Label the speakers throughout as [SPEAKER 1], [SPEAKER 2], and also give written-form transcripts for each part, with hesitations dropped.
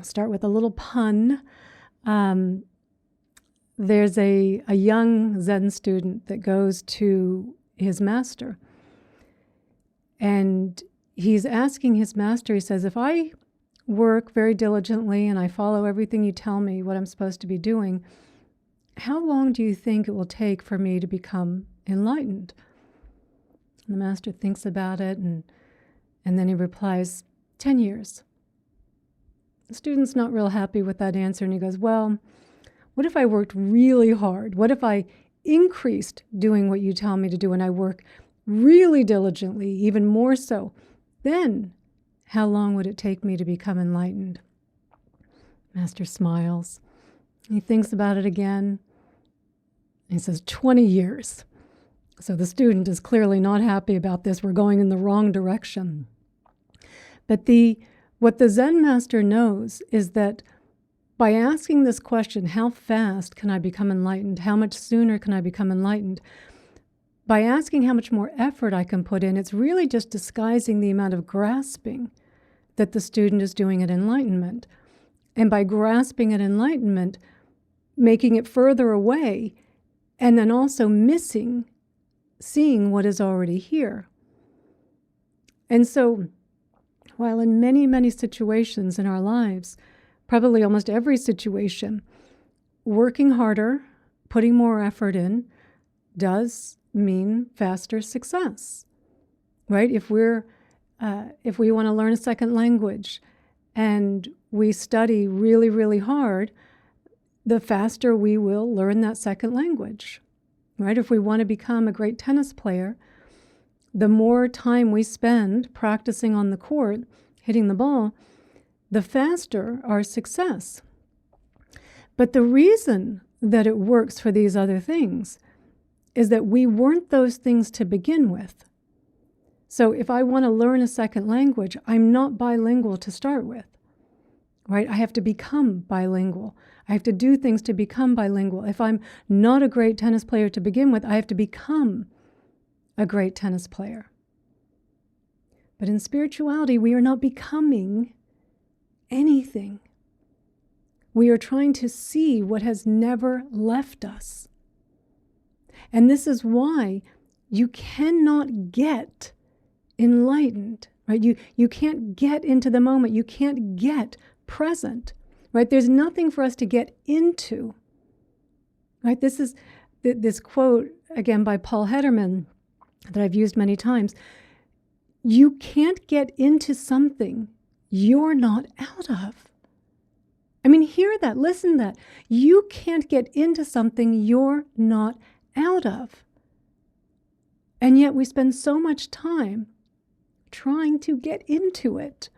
[SPEAKER 1] I'll start with a little pun. There's a young Zen student that goes to his master. And he's asking his master, he says, if I work very diligently and I follow everything you tell me what I'm supposed to be doing, how long do you think it will take for me to become enlightened? And the master thinks about it and then he replies, 10 years. The student's not real happy with that answer and he goes, well, what if I worked really hard? What if I increased doing what you tell me to do and I work really diligently, even more so? Then how long would it take me to become enlightened? Master smiles. He thinks about it again. He says, 20 years. So the student is clearly not happy about this. We're going in the wrong direction. But what the Zen master knows is that by asking this question, how fast can I become enlightened? How much sooner can I become enlightened? By asking how much more effort I can put in, it's really just disguising the amount of grasping that the student is doing at enlightenment. And by grasping at enlightenment, making it further away, and then also missing seeing what is already here. And so, while in many, many situations in our lives, probably almost every situation, working harder, putting more effort in, does mean faster success, right? If we want to learn a second language and we study really, really hard, the faster we will learn that second language, right? If we want to become a great tennis player, the more time we spend practicing on the court, hitting the ball, the faster our success. But the reason that it works for these other things is that we weren't those things to begin with. So if I want to learn a second language, I'm not bilingual to start with, right? I have to become bilingual. I have to do things to become bilingual. If I'm not a great tennis player to begin with, I have to become a great tennis player. But in spirituality, we are not becoming anything. We are trying to see what has never left us. And this is why you cannot get enlightened, right? You can't get into the moment. You can't get present, right? There's nothing for us to get into, right? This is this quote, again, by Paul Hederman that I've used many times. You can't get into something you're not out of. I mean, hear that, listen to that. You can't get into something you're not out of. And yet we spend so much time trying to get into it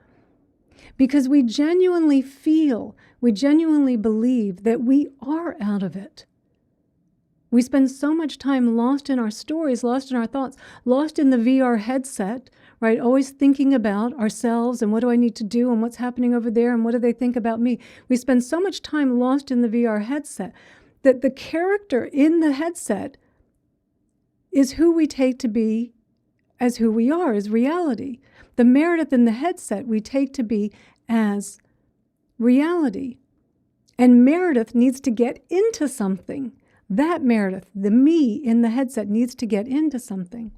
[SPEAKER 1] because we genuinely feel, we genuinely believe that we are out of it. We spend so much time lost in our stories, lost in our thoughts, lost in the VR headset, right? Always thinking about ourselves and what do I need to do and what's happening over there and what do they think about me? We spend so much time lost in the VR headset that the character in the headset is who we take to be as who we are, as reality. The Meredith in the headset we take to be as reality. And Meredith needs to get into something. That Meredith, the me in the headset, needs to get into something.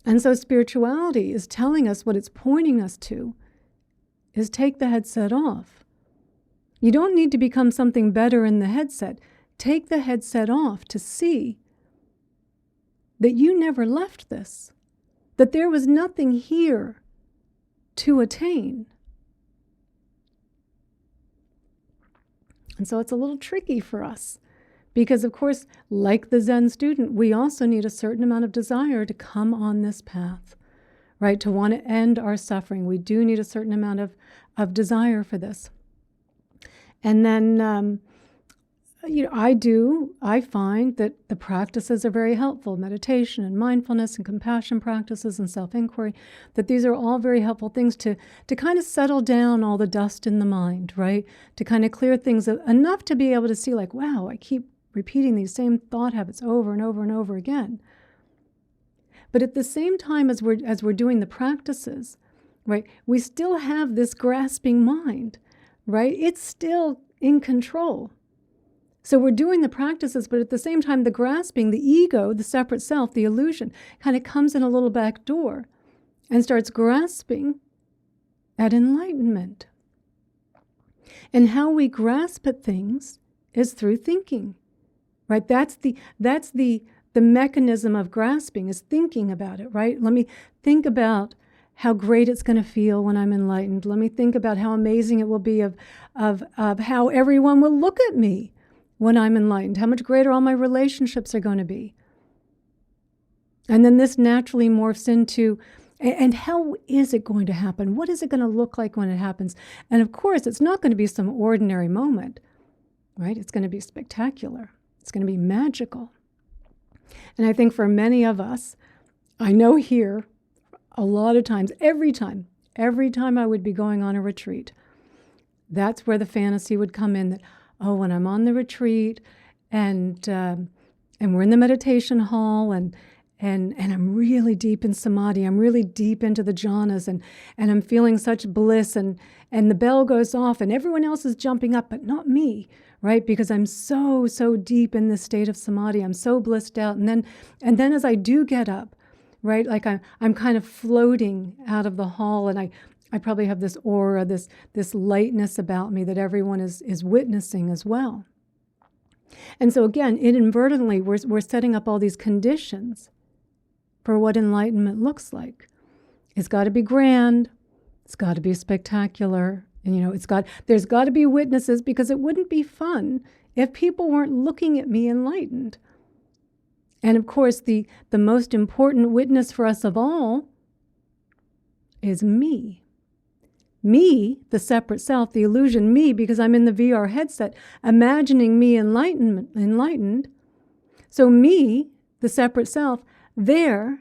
[SPEAKER 1] And so spirituality is telling us what it's pointing us to is take the headset off. You don't need to become something better in the headset. Take the headset off to see that you never left this, that there was nothing here to attain. And so it's a little tricky for us because, of course, like the Zen student, we also need a certain amount of desire to come on this path, right? To want to end our suffering. We do need a certain amount of desire for this. And then, I find that the practices are very helpful. Meditation and mindfulness and compassion practices and self-inquiry, that these are all very helpful things to kind of settle down all the dust in the mind, right? To kind of clear things enough to be able to see like, wow, I keep repeating these same thought habits over and over and over again. But at the same time as we're doing the practices, right? We still have this grasping mind, right? It's still in control. So we're doing the practices, but at the same time, the grasping, the ego, the separate self, the illusion, kind of comes in a little back door and starts grasping at enlightenment. And how we grasp at things is through thinking, right? That's the mechanism of grasping, is thinking about it, right? Let me think about how great it's going to feel when I'm enlightened. Let me think about how amazing it will be of how everyone will look at me when I'm enlightened, how much greater all my relationships are going to be. And then this naturally morphs into, and how is it going to happen? What is it going to look like when it happens? And of course, it's not going to be some ordinary moment, right? It's going to be spectacular. It's going to be magical. And I think for many of us, I know here, a lot of times, every time I would be going on a retreat, that's where the fantasy would come in that, oh, when I'm on the retreat and we're in the meditation hall and I'm really deep in samadhi, I'm really deep into the jhanas and I'm feeling such bliss and the bell goes off and everyone else is jumping up, but not me, right? Because I'm so deep in this state of samadhi, I'm so blissed out. And then as I do get up, right, like I'm kind of floating out of the hall and I probably have this aura, this lightness about me that everyone is witnessing as well. And so again, inadvertently, we're setting up all these conditions for what enlightenment looks like. It's got to be grand. It's got to be spectacular. And there's got to be witnesses, because it wouldn't be fun if people weren't looking at me enlightened. And of course, the most important witness for us of all is me. Me, the separate self, the illusion, me, because I'm in the VR headset, imagining me enlightened. So me, the separate self, there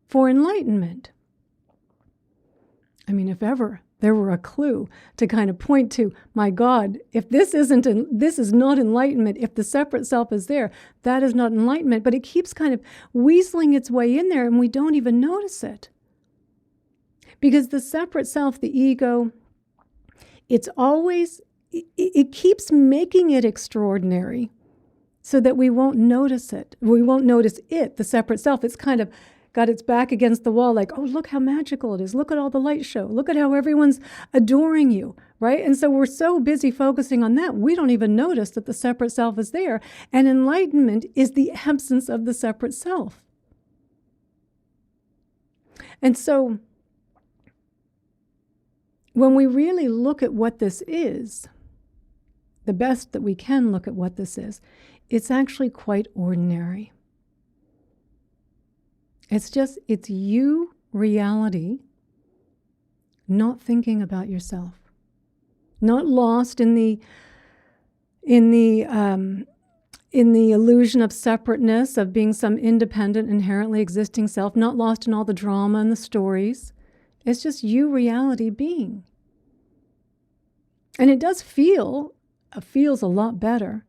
[SPEAKER 1] for enlightenment. I mean, if ever there were a clue to kind of point to, my God, if this is not enlightenment, if the separate self is there, that is not enlightenment. But it keeps kind of weaseling its way in there and we don't even notice it. Because the separate self, the ego, it keeps making it extraordinary so that we won't notice it. We won't notice it, the separate self. It's kind of got its back against the wall like, oh, look how magical it is. Look at all the light show. Look at how everyone's adoring you, right? And so we're so busy focusing on that, we don't even notice that the separate self is there. And enlightenment is the absence of the separate self. And so when we really look at what this is, the best that we can look at what this is, it's actually quite ordinary. It's you, reality, not thinking about yourself, not lost in the illusion of separateness, of being some independent, inherently existing self, not lost in all the drama and the stories. It's just you, reality, being. And it does feels a lot better,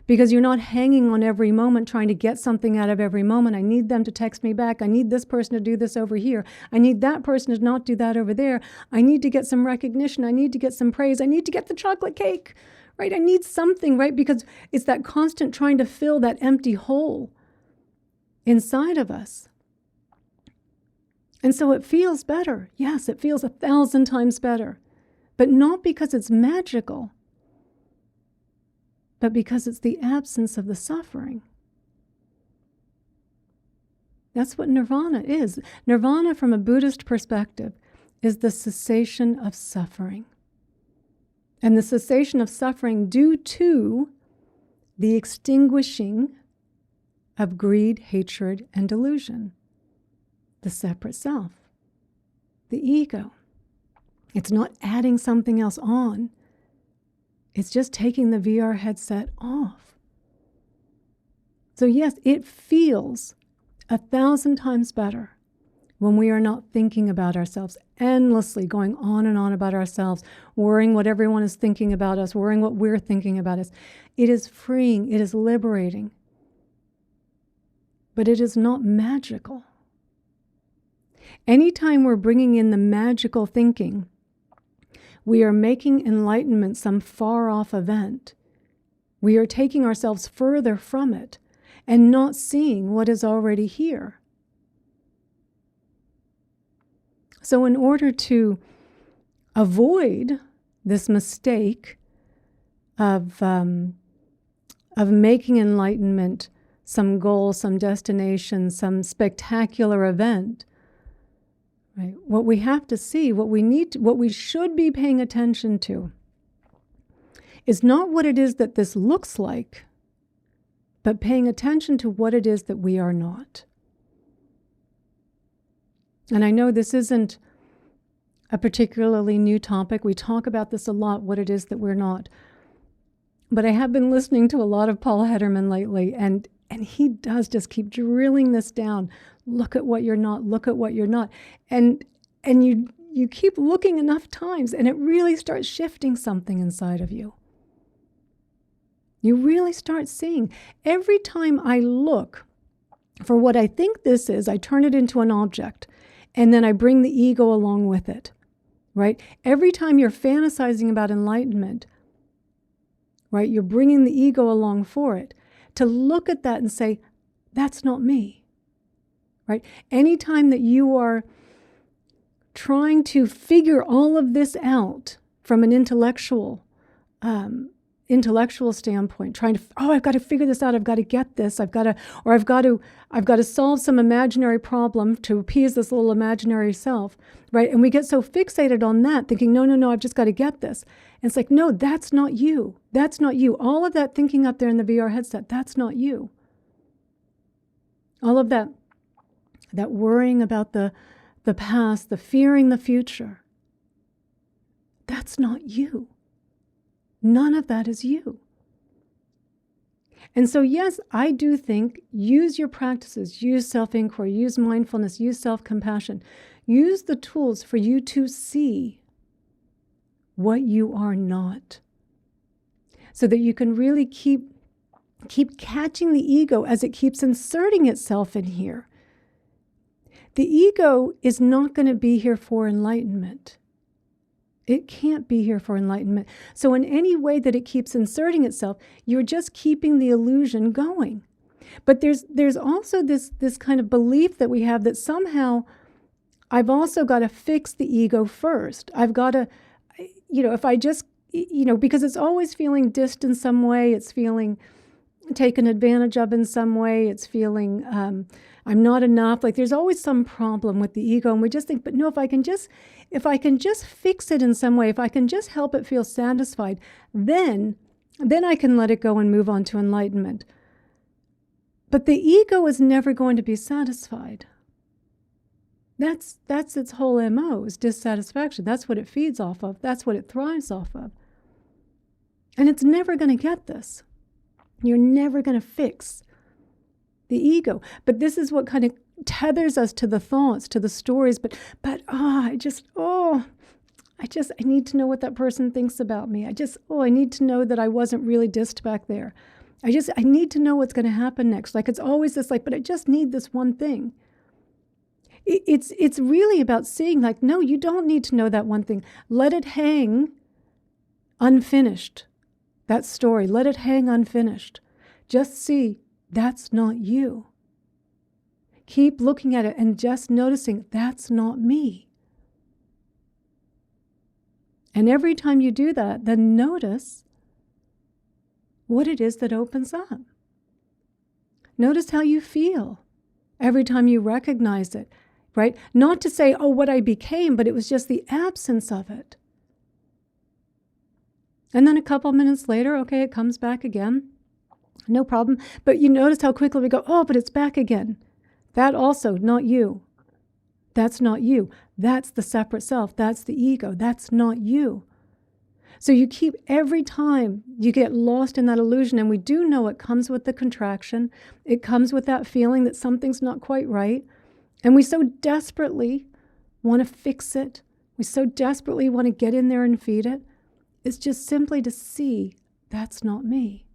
[SPEAKER 1] because you're not hanging on every moment trying to get something out of every moment. I need them to text me back. I need this person to do this over here. I need that person to not do that over there. I need to get some recognition. I need to get some praise. I need to get the chocolate cake, right? I need something, right? Because it's that constant trying to fill that empty hole inside of us. And so it feels better. Yes, it feels 1,000 times better. But not because it's magical, but because it's the absence of the suffering. That's what nirvana is. Nirvana, from a Buddhist perspective, is the cessation of suffering. And the cessation of suffering due to the extinguishing of greed, hatred, and delusion. The separate self, the ego. It's not adding something else on. It's just taking the VR headset off. So yes, it feels 1,000 times better when we are not thinking about ourselves, endlessly going on and on about ourselves, worrying what everyone is thinking about us, worrying what we're thinking about us. It is freeing, it is liberating, but it is not magical. Anytime we're bringing in the magical thinking, we are making enlightenment some far-off event. We are taking ourselves further from it and not seeing what is already here. So in order to avoid this mistake of making enlightenment some goal, some destination, some spectacular event, right? What we have to see, what we should be paying attention to is not what it is that this looks like, but paying attention to what it is that we are not. And I know this isn't a particularly new topic. We talk about this a lot, what it is that we're not. But I have been listening to a lot of Paul Hederman lately, and he does just keep drilling this down. Look at what you're not, look at what you're not. And you keep looking enough times, and it really starts shifting something inside of you. You really start seeing. Every time I look for what I think this is, I turn it into an object, and then I bring the ego along with it, right? Every time you're fantasizing about enlightenment, right, you're bringing the ego along for it, to look at that and say, that's not me, right? Anytime that you are trying to figure all of this out from an intellectual standpoint, trying to, I've got to figure this out, I've got to get this, I've got to solve some imaginary problem to appease this little imaginary self, right? And we get so fixated on that, thinking, no, I've just got to get this. And it's like, no, that's not you. That's not you. All of that thinking up there in the VR headset, that's not you. All of that worrying about the past, the fearing the future, that's not you. None of that is you. And so, yes, I do think use your practices, use self-inquiry, use mindfulness, use self-compassion. Use the tools for you to see what you are not, so that you can really keep catching the ego as it keeps inserting itself in here. The ego is not going to be here for enlightenment. It can't be here for enlightenment. So in any way that it keeps inserting itself, you're just keeping the illusion going. But there's also this kind of belief that we have that somehow I've also got to fix the ego first. I've got to, if I just, because it's always feeling dissed in some way, it's feeling taken advantage of in some way, it's feeling I'm not enough. Like there's always some problem with the ego, and we just think, but no, if I can just fix it in some way, if I can just help it feel satisfied, then I can let it go and move on to enlightenment. But the ego is never going to be satisfied. That's its whole MO, is dissatisfaction. That's what it feeds off of. That's what it thrives off of. And it's never going to get this. You're never going to fix the ego. But this is what kind of tethers us to the thoughts, to the stories. I need to know what that person thinks about me. I need to know that I wasn't really dissed back there. I need to know what's going to happen next. Like it's always this, but I just need this one thing. It's really about seeing, like, no, you don't need to know that one thing. Let it hang unfinished. That story, let it hang unfinished. Just see, that's not you. Keep looking at it and just noticing, that's not me. And every time you do that, then notice what it is that opens up. Notice how you feel every time you recognize it, right? Not to say, what I became, but it was just the absence of it. And then a couple minutes later, okay, it comes back again. No problem. But you notice how quickly we go, but it's back again. That also, not you. That's not you. That's the separate self. That's the ego. That's not you. So you keep, every time you get lost in that illusion, and we do know it comes with the contraction. It comes with that feeling that something's not quite right. And we so desperately want to fix it. We so desperately want to get in there and feed it. It's just simply to see, that's not me.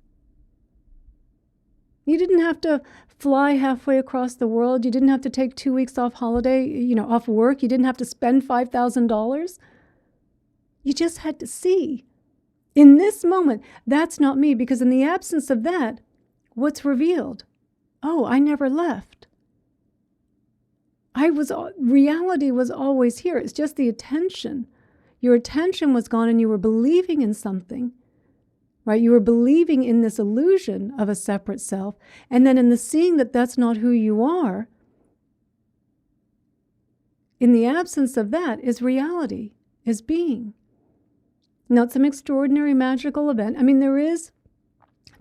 [SPEAKER 1] You didn't have to fly halfway across the world. You didn't have to take 2 weeks off holiday, off work. You didn't have to spend $5,000. You just had to see. In this moment, that's not me, because in the absence of that, what's revealed? Oh, I never left. Reality was always here. It's just the attention. Your attention was gone and you were believing in something, right? You were believing in this illusion of a separate self. And then in the seeing that that's not who you are, in the absence of that is reality, is being. Not some extraordinary magical event. I mean, there is,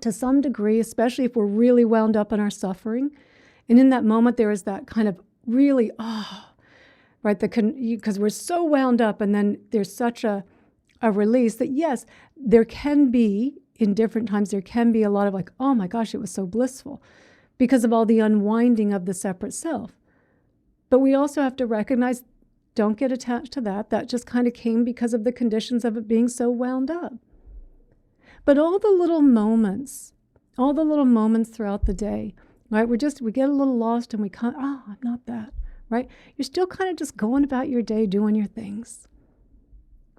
[SPEAKER 1] to some degree, especially if we're really wound up in our suffering. And in that moment, there is that kind of really, right? Because we're so wound up, and then there's such a release that, yes, there can be, in different times, there can be a lot of like, oh my gosh, it was so blissful, because of all the unwinding of the separate self. But we also have to recognize, don't get attached to that. That just kind of came because of the conditions of it being so wound up. But all the little moments throughout the day, right? We get a little lost and we can't, I'm not that, right? You're still kind of just going about your day, doing your things,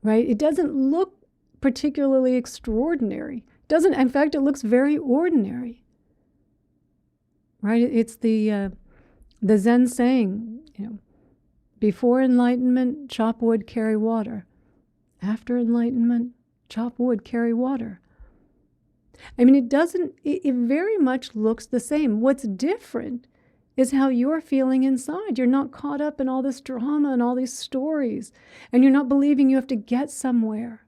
[SPEAKER 1] right? It doesn't look particularly extraordinary. In fact, it looks very ordinary, right? It's the Zen saying, before enlightenment, chop wood, carry water. After enlightenment, chop wood, carry water. I mean, it very much looks the same. What's different is how you're feeling inside. You're not caught up in all this drama and all these stories, and you're not believing you have to get somewhere,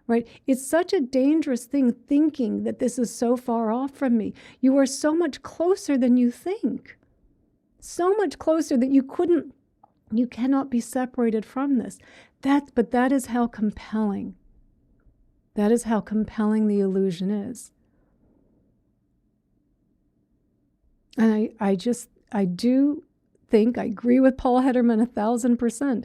[SPEAKER 1] right? It's such a dangerous thing thinking that this is so far off from me. You are so much closer than you think. So much closer that you cannot be separated from this. But that is how compelling. That is how compelling the illusion is. And I do think, I agree with Paul Hederman 1,000%.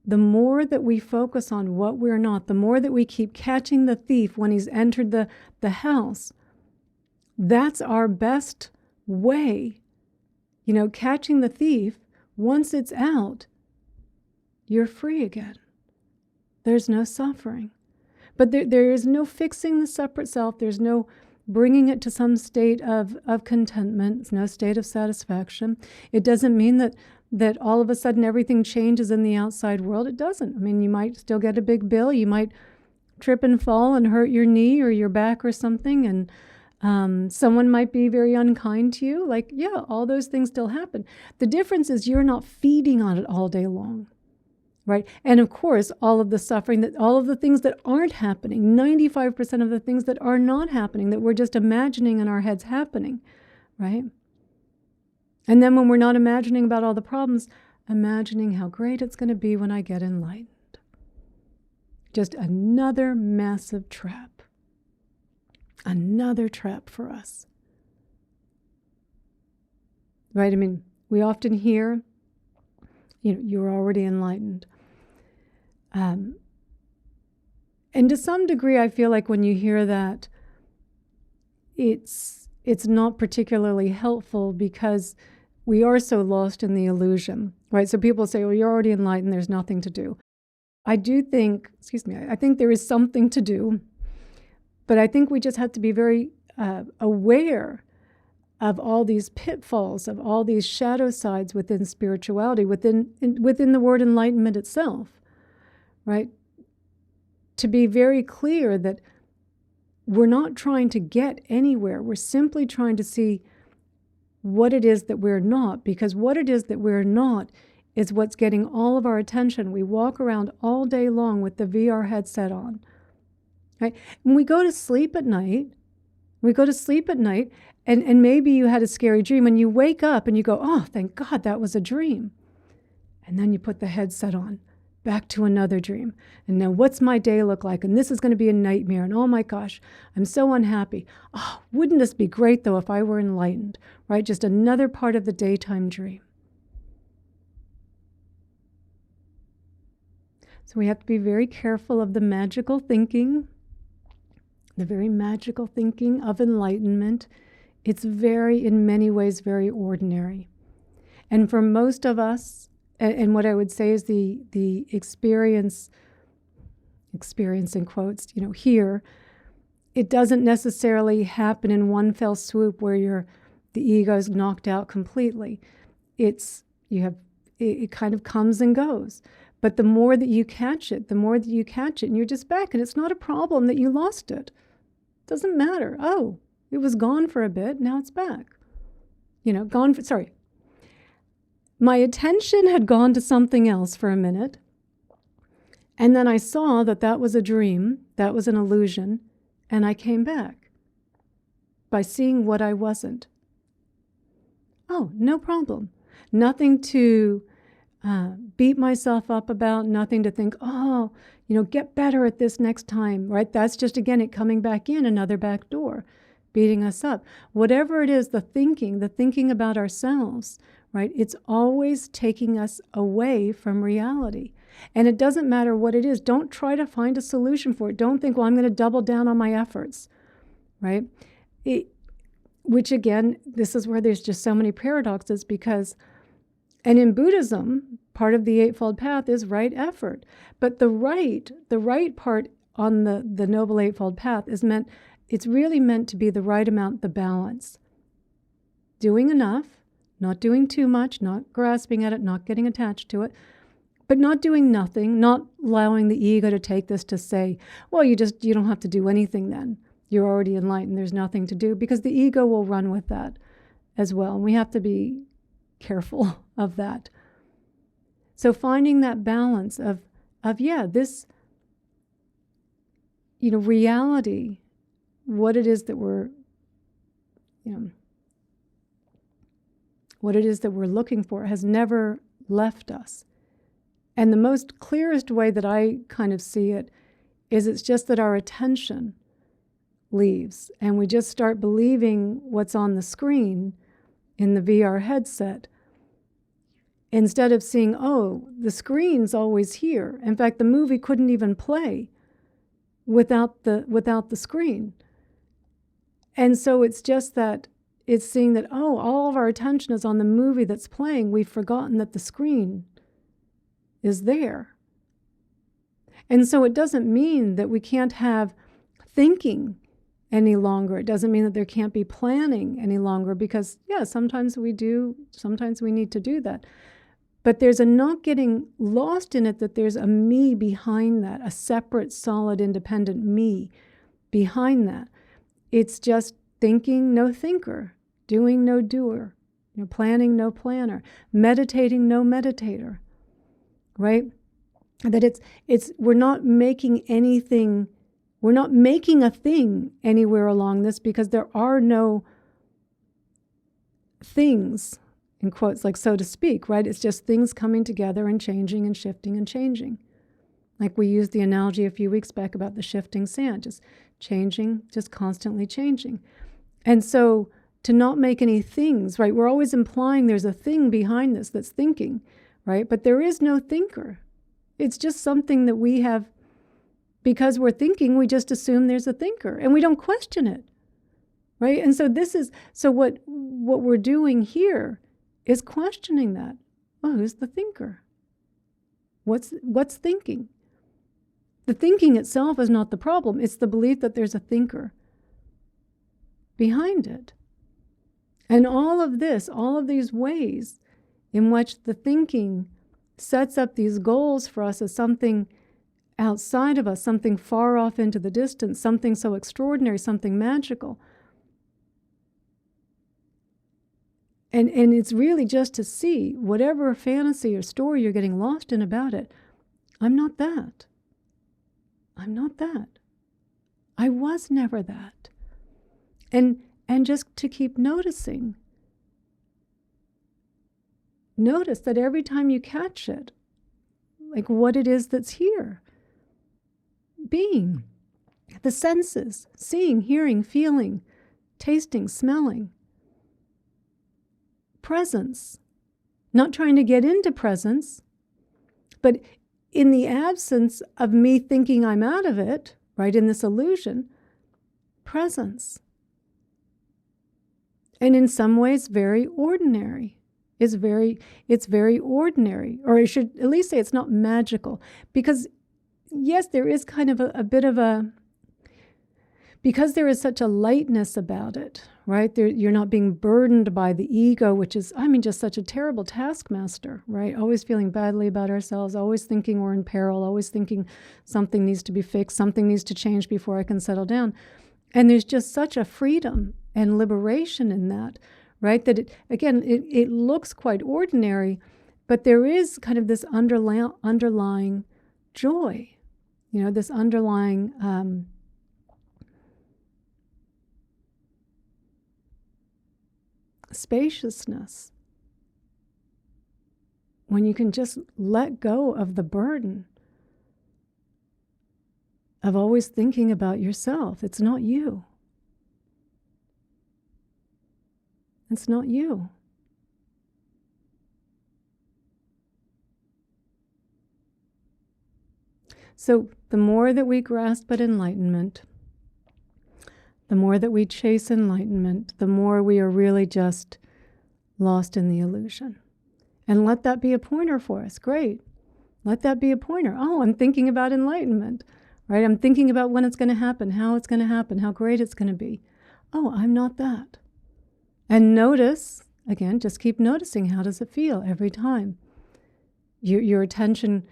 [SPEAKER 1] The more that we focus on what we're not, the more that we keep catching the thief when he's entered the house, that's our best way. Catching the thief, once it's out, you're free again. There's no suffering. But there is no fixing the separate self. There's no bringing it to some state of contentment. It's no state of satisfaction. It doesn't mean that all of a sudden everything changes in the outside world. It doesn't. I mean, you might still get a big bill. You might trip and fall and hurt your knee or your back or something, and someone might be very unkind to you. Like, yeah, all those things still happen. The difference is you're not feeding on it all day long. Right? And of course, all of the suffering, all of the things that aren't happening, 95% of the things that are not happening, that we're just imagining in our heads happening, right? And then when we're not imagining about all the problems, imagining how great it's going to be when I get enlightened. Just another massive trap. Another trap for us. Right? I mean, we often hear, you're already enlightened. And to some degree, I feel like when you hear that, it's not particularly helpful because we are so lost in the illusion, right? So people say, well, you're already enlightened, there's nothing to do. I think there is something to do, but I think we just have to be very aware of all these pitfalls, of all these shadow sides within spirituality, within the word enlightenment itself. Right? To be very clear that we're not trying to get anywhere. We're simply trying to see what it is that we're not, because what it is that we're not is what's getting all of our attention. We walk around all day long with the VR headset on. Right? When we go to sleep at night, and maybe you had a scary dream, and you wake up and you go, oh, thank God that was a dream. And then you put the headset on. Back to another dream. And now what's my day look like? And this is going to be a nightmare. And oh my gosh, I'm so unhappy. Oh, wouldn't this be great though if I were enlightened, right? Just another part of the daytime dream. So we have to be very careful of the magical thinking, the very magical thinking of enlightenment It's in many ways, very ordinary. And for most of us, and what I would say is the experience in quotes, here, it doesn't necessarily happen in one fell swoop where the ego is knocked out completely. It kind of comes and goes. But the more that you catch it, and you're just back, and it's not a problem that you lost it. Doesn't matter. Oh, it was gone for a bit, now it's back. My attention had gone to something else for a minute, and then I saw that was a dream, that was an illusion, and I came back by seeing what I wasn't. Oh, no problem. Nothing to beat myself up about, nothing to think, get better at this next time, right? That's just, again, it coming back in, another back door, beating us up. Whatever it is, the thinking about ourselves, right? It's always taking us away from reality. And it doesn't matter what it is. Don't try to find a solution for it. Don't think, well, I'm going to double down on my efforts, right? Which again, this is where there's just so many paradoxes and in Buddhism, part of the Eightfold Path is right effort. But the right part on the Noble Eightfold Path it's really meant to be the right amount, the balance. Doing enough, not doing too much, not grasping at it, not getting attached to it, but not doing nothing, not allowing the ego to take this to say, well, you don't have to do anything then. You're already enlightened, there's nothing to do, because the ego will run with that as well. And we have to be careful of that. So finding that balance of this, reality, what it is that we're looking for has never left us. And the most clearest way that I kind of see it is it's just that our attention leaves and we just start believing what's on the screen in the VR headset instead of seeing, oh, the screen's always here. In fact, the movie couldn't even play without the screen. And so it's just that it's seeing that, oh, all of our attention is on the movie that's playing. We've forgotten that the screen is there. And so it doesn't mean that we can't have thinking any longer. It doesn't mean that there can't be planning any longer, because, sometimes we do, sometimes we need to do that. But there's a not getting lost in it, that there's a me behind that, a separate, solid, independent me behind that. It's just thinking, no thinker, doing, no doer, planning, no planner, meditating, no meditator, right? That we're not making anything, we're not making a thing anywhere along this, because there are no things, in quotes, like, so to speak, right? It's just things coming together and changing and shifting and changing. Like we used the analogy a few weeks back about the shifting sand, just changing, just constantly changing. And so to not make any things, right? We're always implying there's a thing behind this that's thinking, right? But there is no thinker. It's just something that we have, because we're thinking, we just assume there's a thinker and we don't question it, right? And so what we're doing here is questioning that. Oh, who's the thinker? What's thinking? The thinking itself is not the problem. It's the belief that there's a thinker behind it. And all of these ways in which the thinking sets up these goals for us as something outside of us, something far off into the distance, something so extraordinary, something magical. And it's really just to see whatever fantasy or story you're getting lost in about it. I'm not that. I'm not that. I was never that. And just to keep noticing. Notice that every time you catch it, like what it is that's here. Being. The senses. Seeing, hearing, feeling, tasting, smelling. Presence. Not trying to get into presence, but in the absence of me thinking I'm out of it, right, in this illusion, presence. And in some ways, very ordinary. It's very ordinary. Or I should at least say it's not magical. Because, yes, there is kind of a bit of a, because there is such a lightness about it, right? You're not being burdened by the ego, which is, just such a terrible taskmaster, right? Always feeling badly about ourselves, always thinking we're in peril, always thinking something needs to be fixed, something needs to change before I can settle down. And there's just such a freedom and liberation in that, right? That, it looks quite ordinary, but there is kind of this underlying joy, this underlying spaciousness, when you can just let go of the burden of always thinking about yourself. It's not you. It's not you. So the more that we grasp at enlightenment, the more that we chase enlightenment, the more we are really just lost in the illusion. And let that be a pointer for us. Great. Let that be a pointer. Oh, I'm thinking about enlightenment, right? I'm thinking about when it's going to happen, how it's going to happen, how great it's going to be. Oh, I'm not that. And notice, again, just keep noticing, how does it feel every time? Your attention,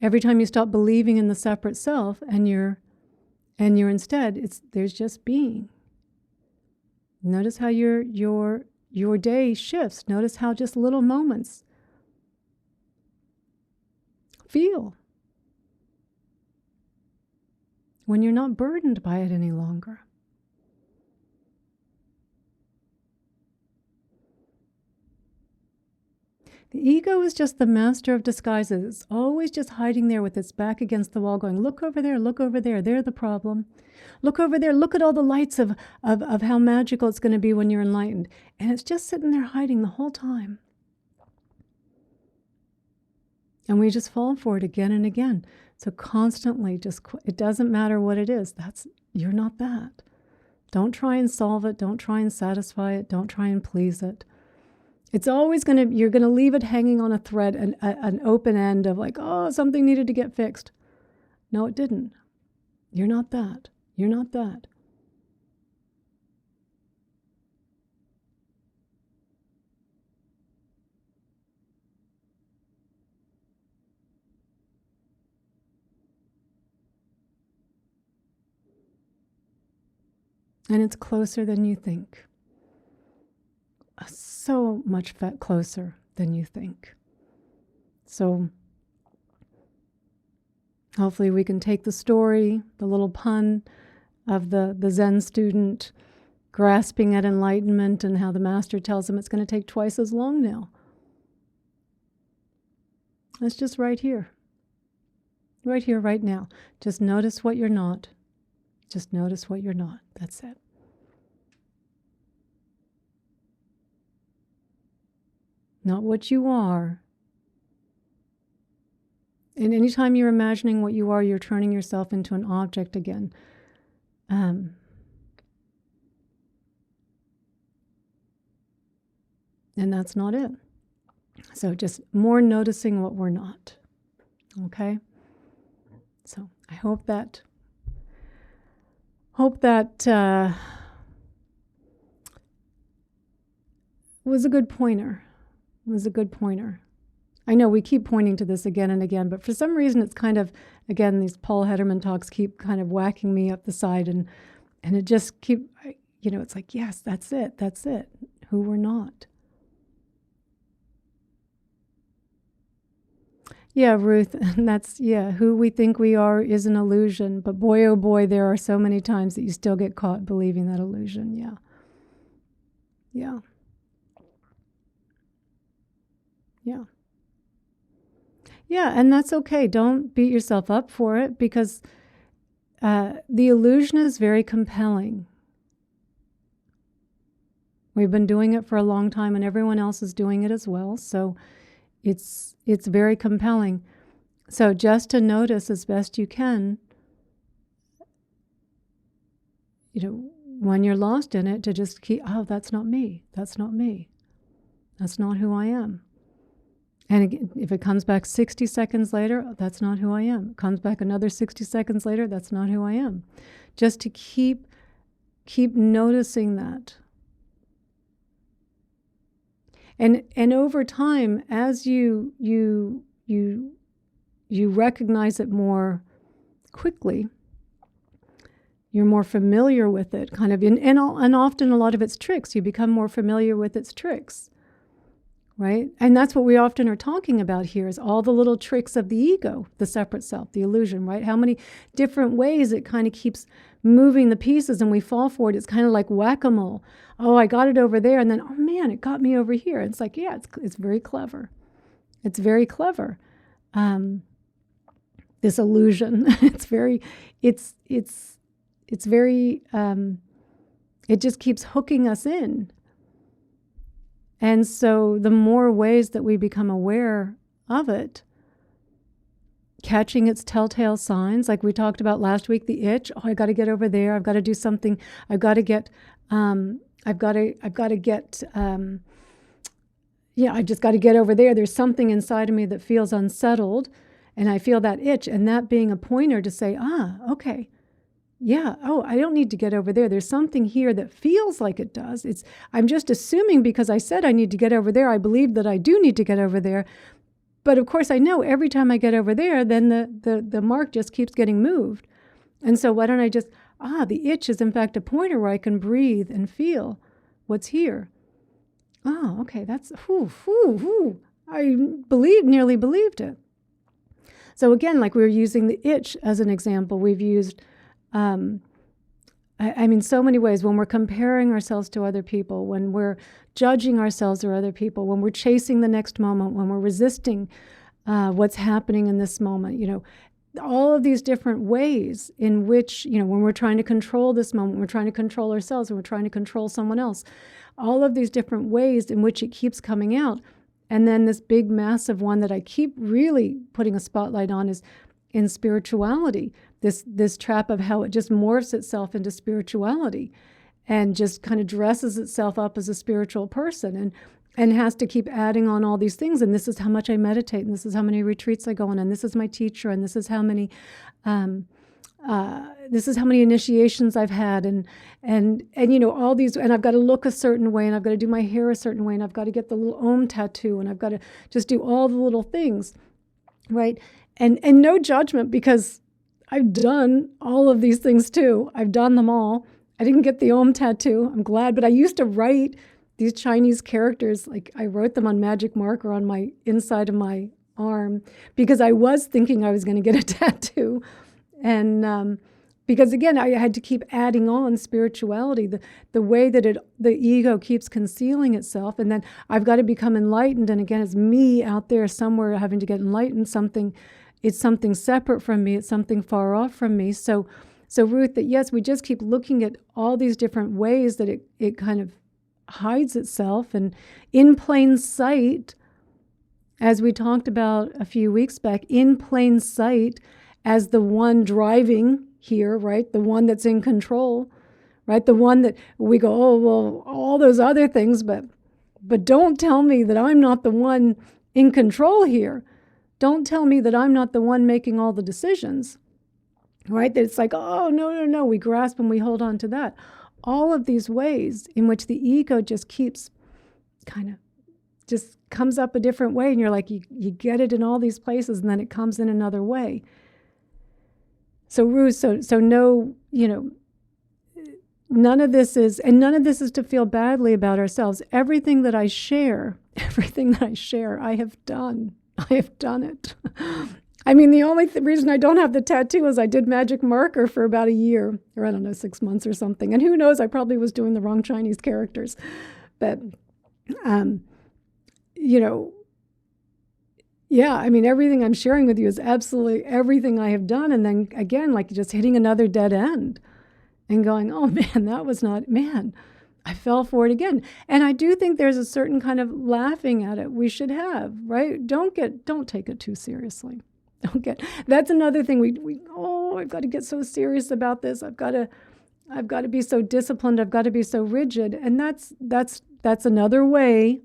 [SPEAKER 1] every time you stop believing in the separate self and you're instead, there's just being. Notice how your day shifts. Notice how just little moments feel when you're not burdened by it any longer. The ego is just the master of disguises. It's always just hiding there with its back against the wall going, look over there, they're the problem. Look over there, look at all the lights of how magical it's going to be when you're enlightened. And it's just sitting there hiding the whole time. And we just fall for it again and again. So constantly, it doesn't matter what it is. You're not that. Don't try and solve it. Don't try and satisfy it. Don't try and please it. It's always you're going to leave it hanging on a thread, an open end of like, oh, something needed to get fixed. No, it didn't. You're not that. You're not that. And it's closer than you think. So much closer than you think. So hopefully we can take the story, the little pun of the Zen student grasping at enlightenment and how the master tells him it's going to take twice as long now. It's just right here, right now. Just notice what you're not. Just notice what you're not. That's it. Not what you are. And anytime you're imagining what you are, you're turning yourself into an object again. And that's not it. So just more noticing what we're not. Okay? So I hope that was a good pointer. I know we keep pointing to this again and again, but for some reason it's kind of, again, these Paul Hederman talks keep kind of whacking me up the side, and it just it's like, yes, that's it, who we're not. Yeah, Ruth, and who we think we are is an illusion, but boy, oh boy, there are so many times that you still get caught believing that illusion, yeah. Yeah, and that's okay. Don't beat yourself up for it, because the illusion is very compelling. We've been doing it for a long time, and everyone else is doing it as well. So it's very compelling. So just to notice as best you can, when you're lost in it, to just keep, oh, that's not me. That's not me. That's not who I am. And again, if it comes back 60 seconds later, oh, that's not who I am. It comes back another 60 seconds later, that's not who I am. Just to keep noticing that. And over time, as you recognize it more quickly, you're more familiar with it, kind of, and often a lot of its tricks. You become more familiar with its tricks, right? And that's what we often are talking about here, is all the little tricks of the ego, the separate self, the illusion, right? How many different ways it kind of keeps moving the pieces and we fall for it. It's kind of like whack-a-mole. Oh, I got it over there, and then, oh man, it got me over here. It's like, yeah, it's very clever. It's very clever. This illusion. It's very, it just keeps hooking us in. And so the more ways that we become aware of it, catching its telltale signs, like we talked about last week, the itch, oh, I got to get over there. I've got to do something. I've got to get, I just got to get over there. There's something inside of me that feels unsettled, and I feel that itch, and that being a pointer to say, okay. Yeah, oh, I don't need to get over there. There's something here that feels like it does. I'm just assuming because I said I need to get over there, I believe that I do need to get over there. But of course I know every time I get over there, then the mark just keeps getting moved. And so why don't I just, the itch is in fact a pointer where I can breathe and feel what's here. Oh, okay, that's, I nearly believed it. So again, like we were using the itch as an example, we've used so many ways. When we're comparing ourselves to other people, when we're judging ourselves or other people, when we're chasing the next moment, when we're resisting what's happening in this moment, all of these different ways in which, when we're trying to control this moment, we're trying to control ourselves, and we're trying to control someone else, all of these different ways in which it keeps coming out. And then this big, massive one that I keep really putting a spotlight on is in spirituality. This trap of how it just morphs itself into spirituality and just kind of dresses itself up as a spiritual person and has to keep adding on all these things. And this is how much I meditate, and this is how many retreats I go on, and this is my teacher, and this is how many initiations I've had, and all these, and I've got to look a certain way, and I've got to do my hair a certain way, and I've got to get the little Om tattoo, and I've got to just do all the little things, right? And no judgment, because I've done all of these things too. I've done them all. I didn't get the Om tattoo. I'm glad, but I used to write these Chinese characters. Like I wrote them on magic marker on my inside of my arm because I was thinking I was going to get a tattoo. And because again, I had to keep adding on spirituality, the way that the ego keeps concealing itself. And then I've got to become enlightened. And again, it's me out there somewhere having to get enlightened. It's something separate from me. It's something far off from me. So Ruth, that yes, we just keep looking at all these different ways that it kind of hides itself. And in plain sight, as we talked about a few weeks back, in plain sight as the one driving here, right? The one that's in control, right? The one that we go, oh, well, all those other things, but don't tell me that I'm not the one in control here. Don't tell me that I'm not the one making all the decisions, right? That it's like, oh, no. We grasp and we hold on to that. All of these ways in which the ego just keeps kind of just comes up a different way. And you're like, you get it in all these places, and then it comes in another way. So Ruth, so no, none of this is to feel badly about ourselves. Everything that I share, I have done. I have done it. I mean, the only reason I don't have the tattoo is I did magic marker for about a year, or I don't know, 6 months or something. And who knows, I probably was doing the wrong Chinese characters. But, yeah, I mean, everything I'm sharing with you is absolutely everything I have done. And then again, like just hitting another dead end and going, oh man, that was not, I fell for it again. And I do think there's a certain kind of laughing at it we should have, right? Don't take it too seriously. That's another thing I've got to get so serious about this. I've got to, I've got to be so disciplined. I've got to be so rigid. And that's another way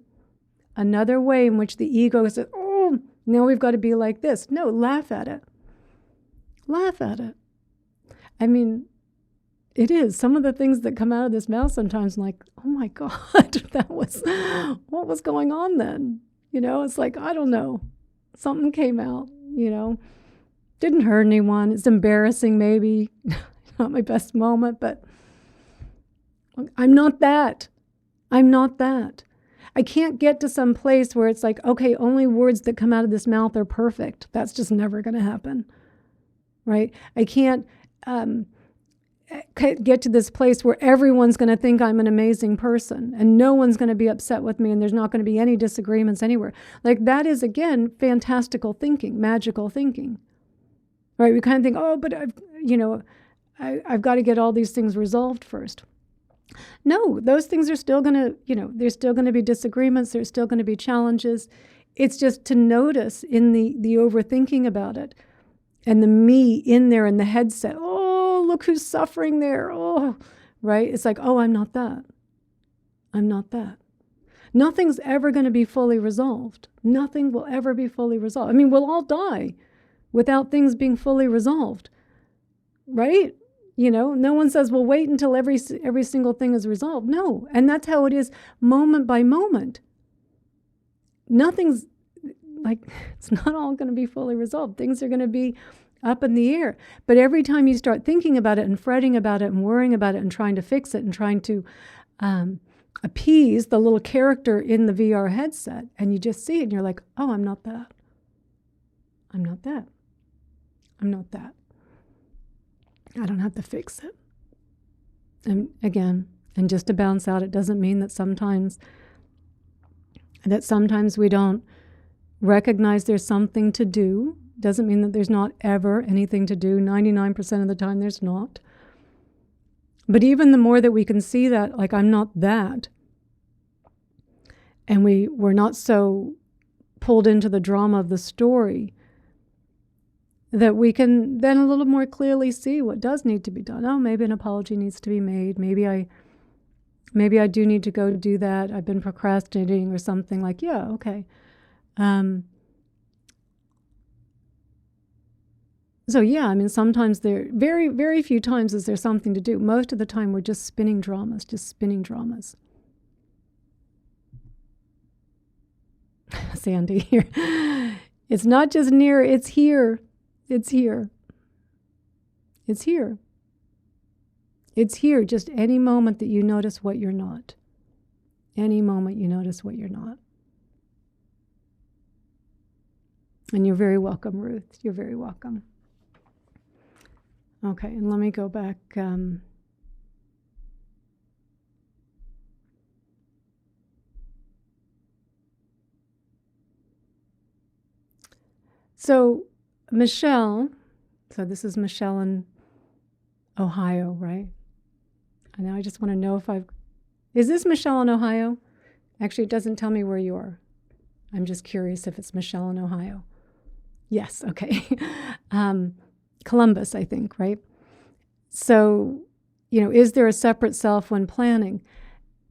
[SPEAKER 1] in which the ego says, oh, now we've got to be like this. No, laugh at it. Laugh at it. I mean, it is. Some of the things that come out of this mouth sometimes, I'm like, oh my God, what was going on then? It's like, I don't know. Something came out, Didn't hurt anyone. It's embarrassing, maybe. Not my best moment, but I'm not that. I'm not that. I can't get to some place where it's like, okay, only words that come out of this mouth are perfect. That's just never going to happen, right? I can't get to this place where everyone's going to think I'm an amazing person and no one's going to be upset with me and there's not going to be any disagreements anywhere. Like that is, again, fantastical thinking, magical thinking, right? We kind of think, oh, but I've got to get all these things resolved first. No, those things are still going to, there's still going to be disagreements. There's still going to be challenges. It's just to notice in the overthinking about it and the me in there in the headset. Oh, look who's suffering there. Oh, right. It's like, oh, I'm not that. I'm not that. Nothing's ever going to be fully resolved. Nothing will ever be fully resolved. I mean, we'll all die without things being fully resolved, right? No one says, well, wait until every single thing is resolved. No. And that's how it is moment by moment. Nothing's like, it's not all going to be fully resolved. Things are going to be up in the air. But every time you start thinking about it and fretting about it and worrying about it and trying to fix it and trying to appease the little character in the VR headset, and you just see it and you're like, oh, I'm not that. I'm not that. I'm not that. I don't have to fix it. And again, and just to bounce out, it doesn't mean that sometimes we don't recognize there's something to do. Doesn't mean that there's not ever anything to do. 99% of the time there's not. But even the more that we can see that, like, I'm not that, and we're not so pulled into the drama of the story, that we can then a little more clearly see what does need to be done. Oh, maybe an apology needs to be made. Maybe I do need to go do that. I've been procrastinating or something. Like, yeah, okay. So yeah, I mean, sometimes there, very, very few times is there something to do. Most of the time we're just spinning dramas. Sandy here. It's not just near, it's here. It's here. It's here. It's here just any moment that you notice what you're not. Any moment you notice what you're not. And you're very welcome, Ruth. You're very welcome. Okay, and let me go back. So Michelle, so this is Michelle in Ohio, right? And now I just want to know is this Michelle in Ohio? Actually, it doesn't tell me where you are. I'm just curious if it's Michelle in Ohio. Yes, okay. Columbus, I think, right? So, is there a separate self when planning?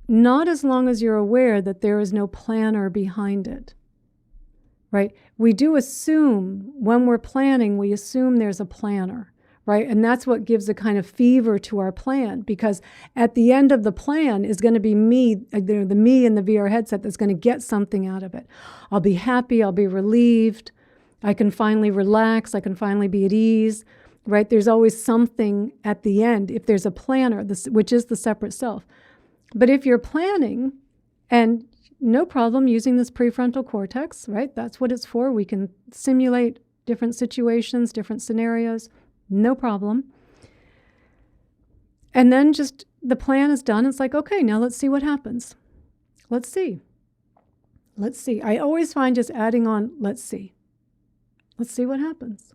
[SPEAKER 1] Not as long as you're aware that there is no planner behind it. Right? We do assume, when we're planning, we assume there's a planner, right? And that's what gives a kind of fever to our plan, because at the end of the plan is going to be me, the me in the VR headset that's going to get something out of it. I'll be happy, I'll be relieved, I can finally relax, I can finally be at ease, right? There's always something at the end if there's a planner, which is the separate self. But if you're planning, and no problem using this prefrontal cortex, right? That's what it's for. We can simulate different situations, different scenarios, no problem. And then just the plan is done. It's like, okay, now let's see what happens. Let's see. I always find just adding on, let's see. Let's see what happens,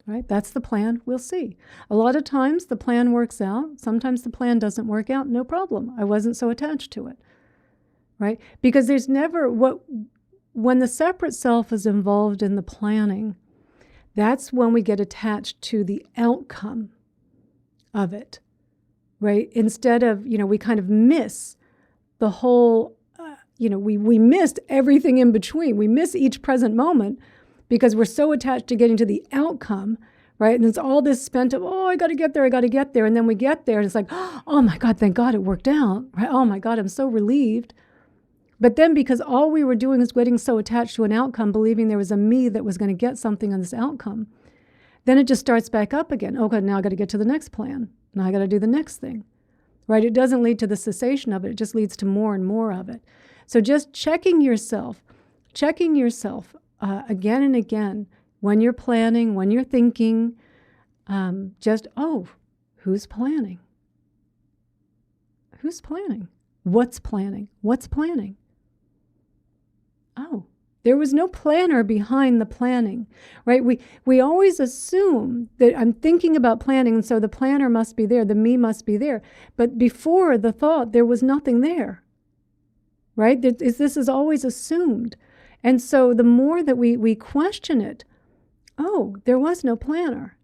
[SPEAKER 1] right? That's the plan. We'll see. A lot of times the plan works out. Sometimes the plan doesn't work out. No problem. I wasn't so attached to it. Right? Because there's never when the separate self is involved in the planning, that's when we get attached to the outcome of it. right? Instead of, we kind of miss the whole, we missed everything in between. We miss each present moment because we're so attached to getting to the outcome, right? And it's all this spent of, I got to get there, I got to get there. And then we get there and it's like, oh my God, thank God it worked out, right? Oh my God, I'm so relieved. But then because all we were doing is getting so attached to an outcome, believing there was a me that was going to get something on this outcome, then it just starts back up again. Okay, now I got to get to the next plan. Now I got to do the next thing, right? It doesn't lead to the cessation of it. It just leads to more and more of it. So just checking yourself again and again when you're planning, when you're thinking, who's planning? Who's planning? What's planning? What's planning? Oh, there was no planner behind the planning, right? We always assume that I'm thinking about planning, and so the planner must be there, the me must be there. But before the thought, there was nothing there, right? This is always assumed. And so the more that we question it, there was no planner.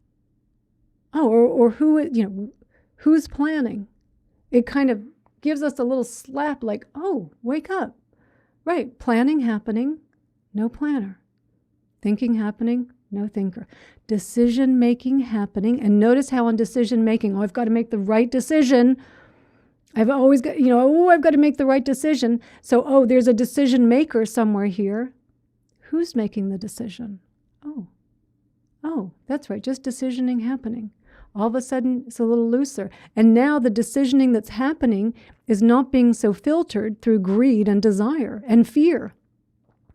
[SPEAKER 1] Or who's planning? It kind of gives us a little slap like, wake up. Right, planning happening, no planner. Thinking happening, no thinker. Decision making happening, and notice how on decision making, I've got to make the right decision. I've always got, I've got to make the right decision. So, there's a decision maker somewhere here. Who's making the decision? That's right, just decisioning happening. All of a sudden, it's a little looser. And now the decisioning that's happening is not being so filtered through greed and desire and fear,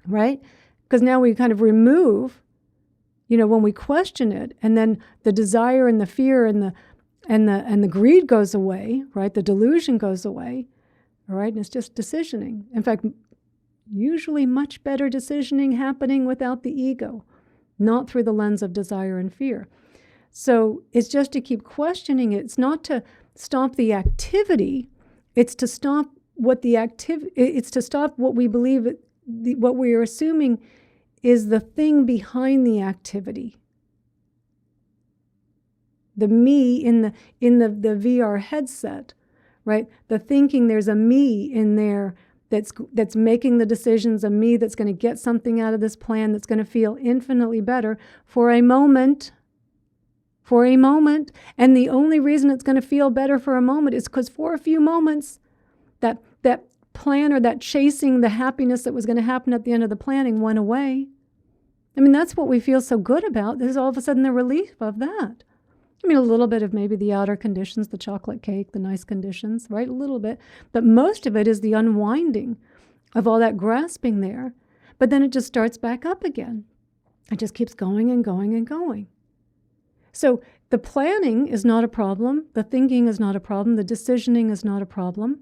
[SPEAKER 1] right? Because now we kind of remove, when we question it, and then the desire and the fear and the greed goes away, right? The delusion goes away, all right? And it's just decisioning. In fact, usually much better decisioning happening without the ego, not through the lens of desire and fear. So it's just to keep questioning it. It's not to stop the activity. It's to stop it's to stop what we believe, what we are assuming is the thing behind the activity. The me in the VR headset, right? The thinking there's a me in there that's making the decisions, a me that's going to get something out of this plan that's going to feel infinitely better for a moment. And the only reason it's going to feel better for a moment is because for a few moments, that plan or that chasing the happiness that was going to happen at the end of the planning went away. I mean, that's what we feel so good about. There's all of a sudden the relief of that. I mean, a little bit of maybe the outer conditions, the chocolate cake, the nice conditions, right? A little bit. But most of it is the unwinding of all that grasping there. But then it just starts back up again. It just keeps going and going and going. So the planning is not a problem. The thinking is not a problem. The decisioning is not a problem.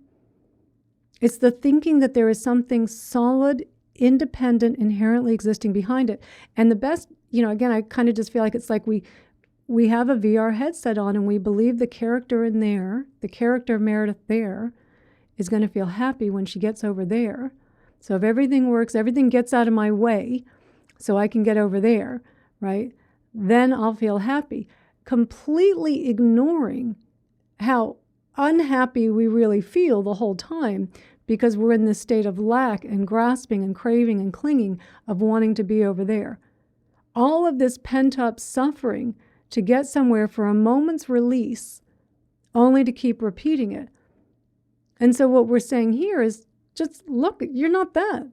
[SPEAKER 1] It's the thinking that there is something solid, independent, inherently existing behind it. And the best, again, I kind of just feel like it's like we have a VR headset on and we believe the character in there, the character of Meredith there, is going to feel happy when she gets over there. So if everything works, everything gets out of my way so I can get over there, right? Then I'll feel happy, completely ignoring how unhappy we really feel the whole time because we're in this state of lack and grasping and craving and clinging of wanting to be over there. All of this pent-up suffering to get somewhere for a moment's release, only to keep repeating it. And so what we're saying here is just look, you're not that.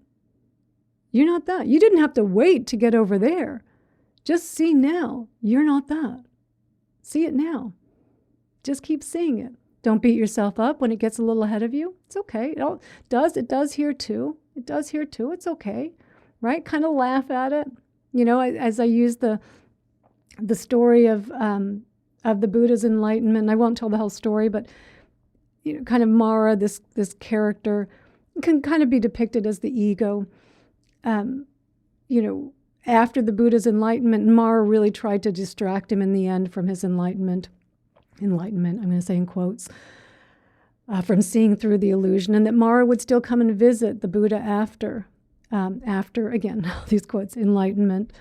[SPEAKER 1] You're not that. You didn't have to wait to get over there. Just see now, you're not that. See it now. Just keep seeing it. Don't beat yourself up when it gets a little ahead of you. It's okay. It does here too. It does here too. It's okay, right? Kind of laugh at it. As I use the story of the Buddha's enlightenment. I won't tell the whole story, but kind of Mara, this character, can kind of be depicted as the ego. After the Buddha's enlightenment, Mara really tried to distract him in the end from his enlightenment, I'm going to say in quotes, from seeing through the illusion, and that Mara would still come and visit the Buddha after, again, these quotes, enlightenment.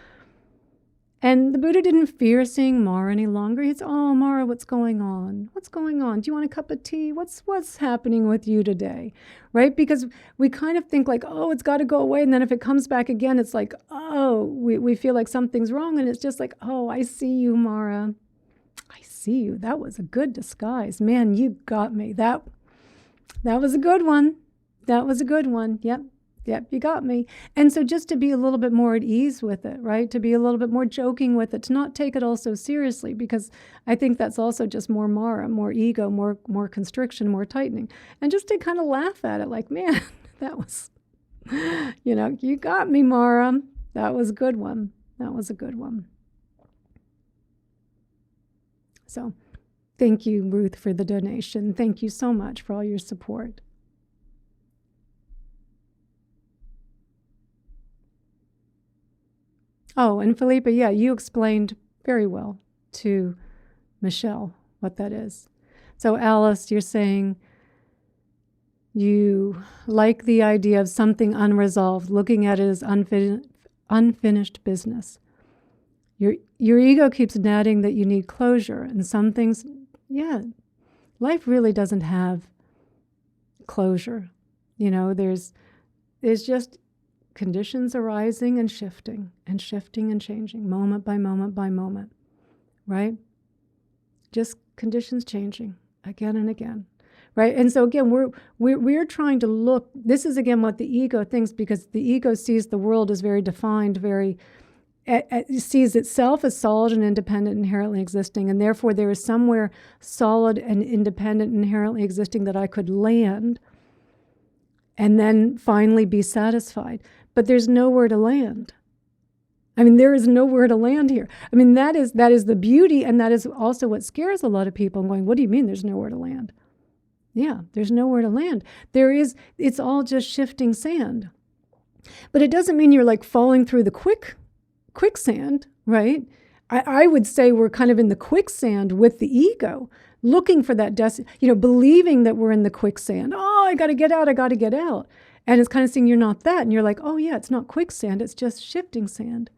[SPEAKER 1] And the Buddha didn't fear seeing Mara any longer. He's, oh, Mara, what's going on? What's going on? Do you want a cup of tea? What's happening with you today? Right? Because we kind of think like, oh, it's got to go away. And then if it comes back again, it's like, oh, we feel like something's wrong. And it's just like, oh, I see you, Mara. I see you. That was a good disguise. Man, you got me. That was a good one. That was a good one. Yep, you got me. And so just to be a little bit more at ease with it, right? To be a little bit more joking with it, to not take it all so seriously, because I think that's also just more Mara, more ego, more constriction, more tightening. And just to kind of laugh at it like, man, that was, you got me, Mara. That was a good one. That was a good one. So thank you, Ruth, for the donation. Thank you so much for all your support. Oh, and Felipe, yeah, you explained very well to Michelle what that is. So Alice, you're saying you like the idea of something unresolved, looking at it as unfinished business. Your ego keeps nagging that you need closure, and some things, life really doesn't have closure. There's just conditions arising and shifting and changing, moment by moment by moment, right? Just conditions changing again and again, right? And so again, we're trying to look. This is again what the ego thinks, because the ego sees the world as very defined, sees itself as solid and independent, inherently existing, and therefore there is somewhere solid and independent, inherently existing that I could land and then finally be satisfied. But there's nowhere to land. There is nowhere to land here. That is the beauty, and that is also what scares a lot of people. I'm going, what do you mean there's nowhere to land? Yeah, there's nowhere to land. It's all just shifting sand. But it doesn't mean you're like falling through the quicksand, right? I would say we're kind of in the quicksand with the ego, looking for that believing that we're in the quicksand. Oh, I got to get out. And it's kind of saying you're not that. And you're like, oh yeah, it's not quicksand, it's just shifting sand.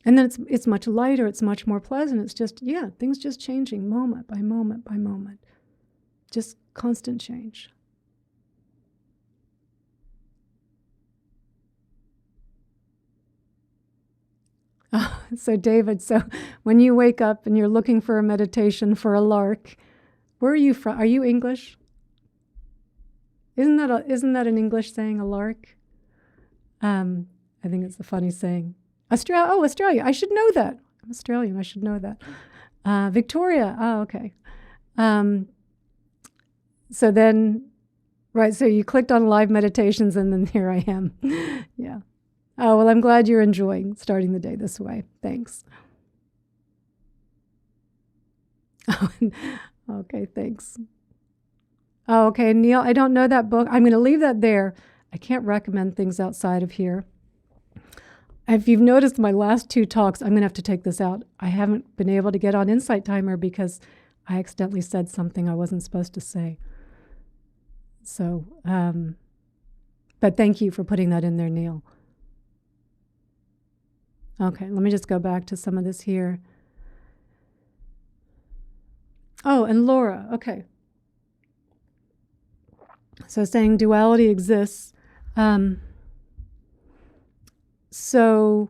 [SPEAKER 1] And then it's much lighter, it's much more pleasant. It's just, things just changing moment by moment by moment. Just constant change. Oh, so David, when you wake up and you're looking for a meditation for a lark, where are you from? Are you English? Isn't that an English saying, a lark? I think it's a funny saying. Australia. I should know that. I'm Australian. I should know that. Victoria. Oh, okay. So then, right, so you clicked on live meditations, and then here I am. Yeah. Oh, well, I'm glad you're enjoying starting the day this way. Thanks. Okay, thanks. Oh, okay, Neil, I don't know that book. I'm going to leave that there. I can't recommend things outside of here. If you've noticed my last 2 talks, I'm going to have to take this out. I haven't been able to get on Insight Timer because I accidentally said something I wasn't supposed to say. So, but thank you for putting that in there, Neil. Okay, let me just go back to some of this here. Oh, and Laura, okay. So saying duality exists. So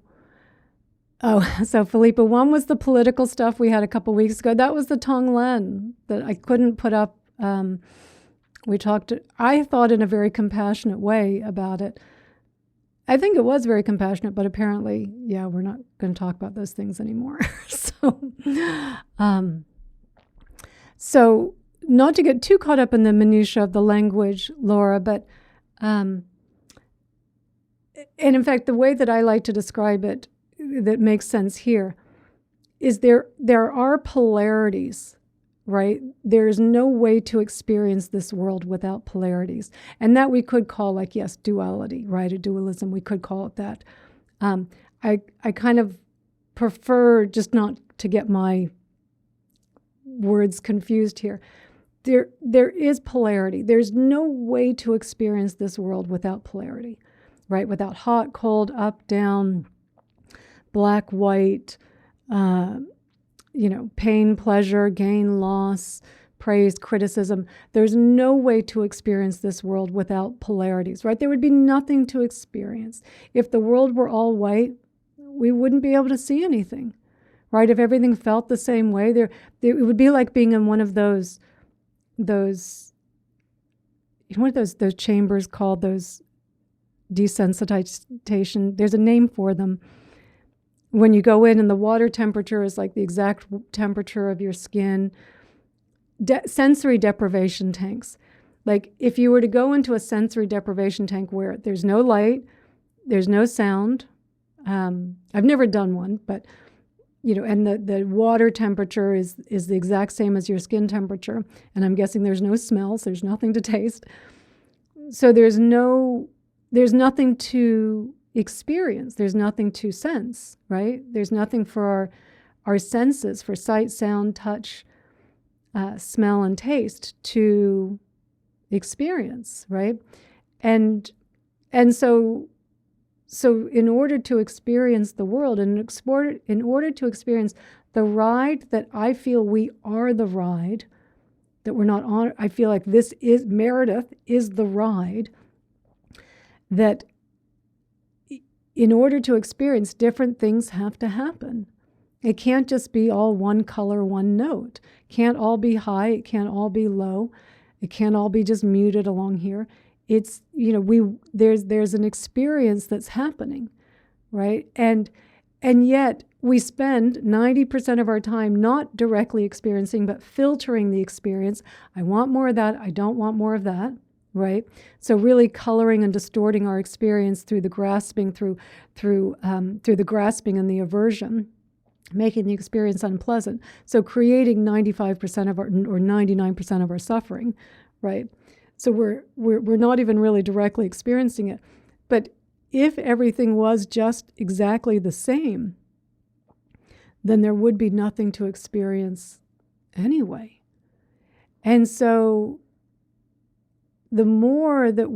[SPEAKER 1] Philippa, one was the political stuff we had a couple weeks ago. That was the Tonglen that I couldn't put up. We talked, I thought, in a very compassionate way about it. I think it was very compassionate, but apparently, we're not going to talk about those things anymore. So not to get too caught up in the minutiae of the language, Laura, but, and in fact, the way that I like to describe it that makes sense here is there are polarities, right? There's no way to experience this world without polarities. And that we could call, like, yes, duality, right? A dualism, we could call it that. I kind of prefer just not to get my words confused here. There is polarity. There's no way to experience this world without polarity, right? Without hot, cold, up, down, black, white, pain, pleasure, gain, loss, praise, criticism. There's no way to experience this world without polarities, right? There would be nothing to experience. If the world were all white, we wouldn't be able to see anything, right? If everything felt the same way, it would be like being in one of those what are those chambers called, those desensitization. There's a name for them. When you go in and the water temperature is like the exact temperature of your skin. Sensory deprivation tanks. Like if you were to go into a sensory deprivation tank where there's no light, there's no sound. I've never done one, but and the water temperature is the exact same as your skin temperature. And I'm guessing there's no smells, there's nothing to taste. So there's nothing to experience. There's nothing to sense, right? There's nothing for our senses, for sight, sound, touch, smell, and taste to experience, right? And so in order to experience the world, and in order to experience the ride that I feel we are the ride, that we're not on, I feel like this is, Meredith is the ride, that in order to experience, different things have to happen. It can't just be all one color, one note. It can't all be high, it can't all be low, it can't all be just muted along here. It's, there's an experience that's happening, right? And yet we spend 90% of our time not directly experiencing, but filtering the experience. I want more of that, I don't want more of that, right? So really coloring and distorting our experience through the grasping, through the grasping and the aversion, making the experience unpleasant. So creating 95% of our, or 99% of our suffering, right? So we're not even really directly experiencing it. But if everything was just exactly the same, then there would be nothing to experience anyway. And so the more that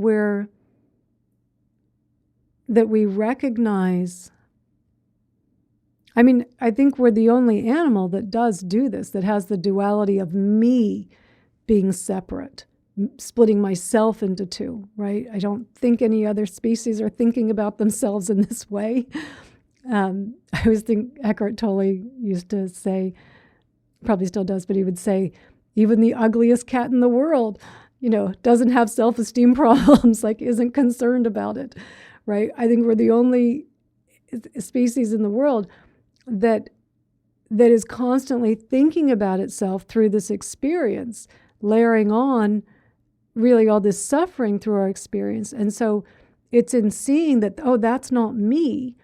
[SPEAKER 1] we recognize, I think we're the only animal that does do this, that has the duality of me being separate, splitting myself into two, right? I don't think any other species are thinking about themselves in this way. I always think Eckhart Tolle used to say, probably still does, but he would say, even the ugliest cat in the world, doesn't have self-esteem problems, like isn't concerned about it, right? I think we're the only species in the world that is constantly thinking about itself through this experience, layering on really all this suffering through our experience. And so it's in seeing that, oh, that's not me.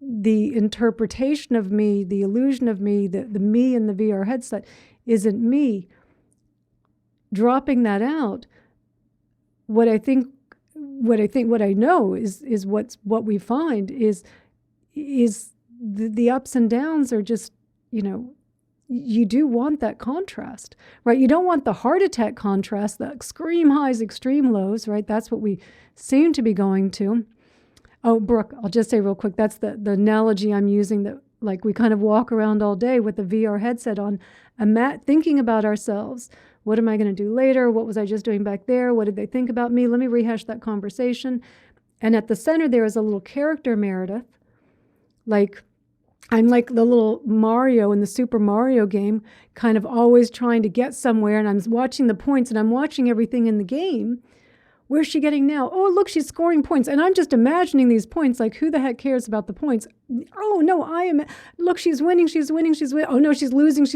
[SPEAKER 1] The interpretation of me, the illusion of me, the me in the VR headset isn't me. Dropping that out, what I know is what we find is the ups and downs are just, you do want that contrast, right? You don't want the heart attack contrast, the extreme highs, extreme lows, right? That's what we seem to be going to. Oh, Brooke, I'll just say real quick, that's the analogy I'm using, that like we kind of walk around all day with the VR headset on, thinking about ourselves. What am I going to do later? What was I just doing back there? What did they think about me? Let me rehash that conversation. And at the center there is a little character, Meredith. Like, I'm like the little Mario in the Super Mario game, kind of always trying to get somewhere, and I'm watching the points, and I'm watching everything in the game. Where's she getting now? Oh, look, she's scoring points. And I'm just imagining these points, like who the heck cares about the points? Oh, no, look, she's winning. Oh, no, she's losing.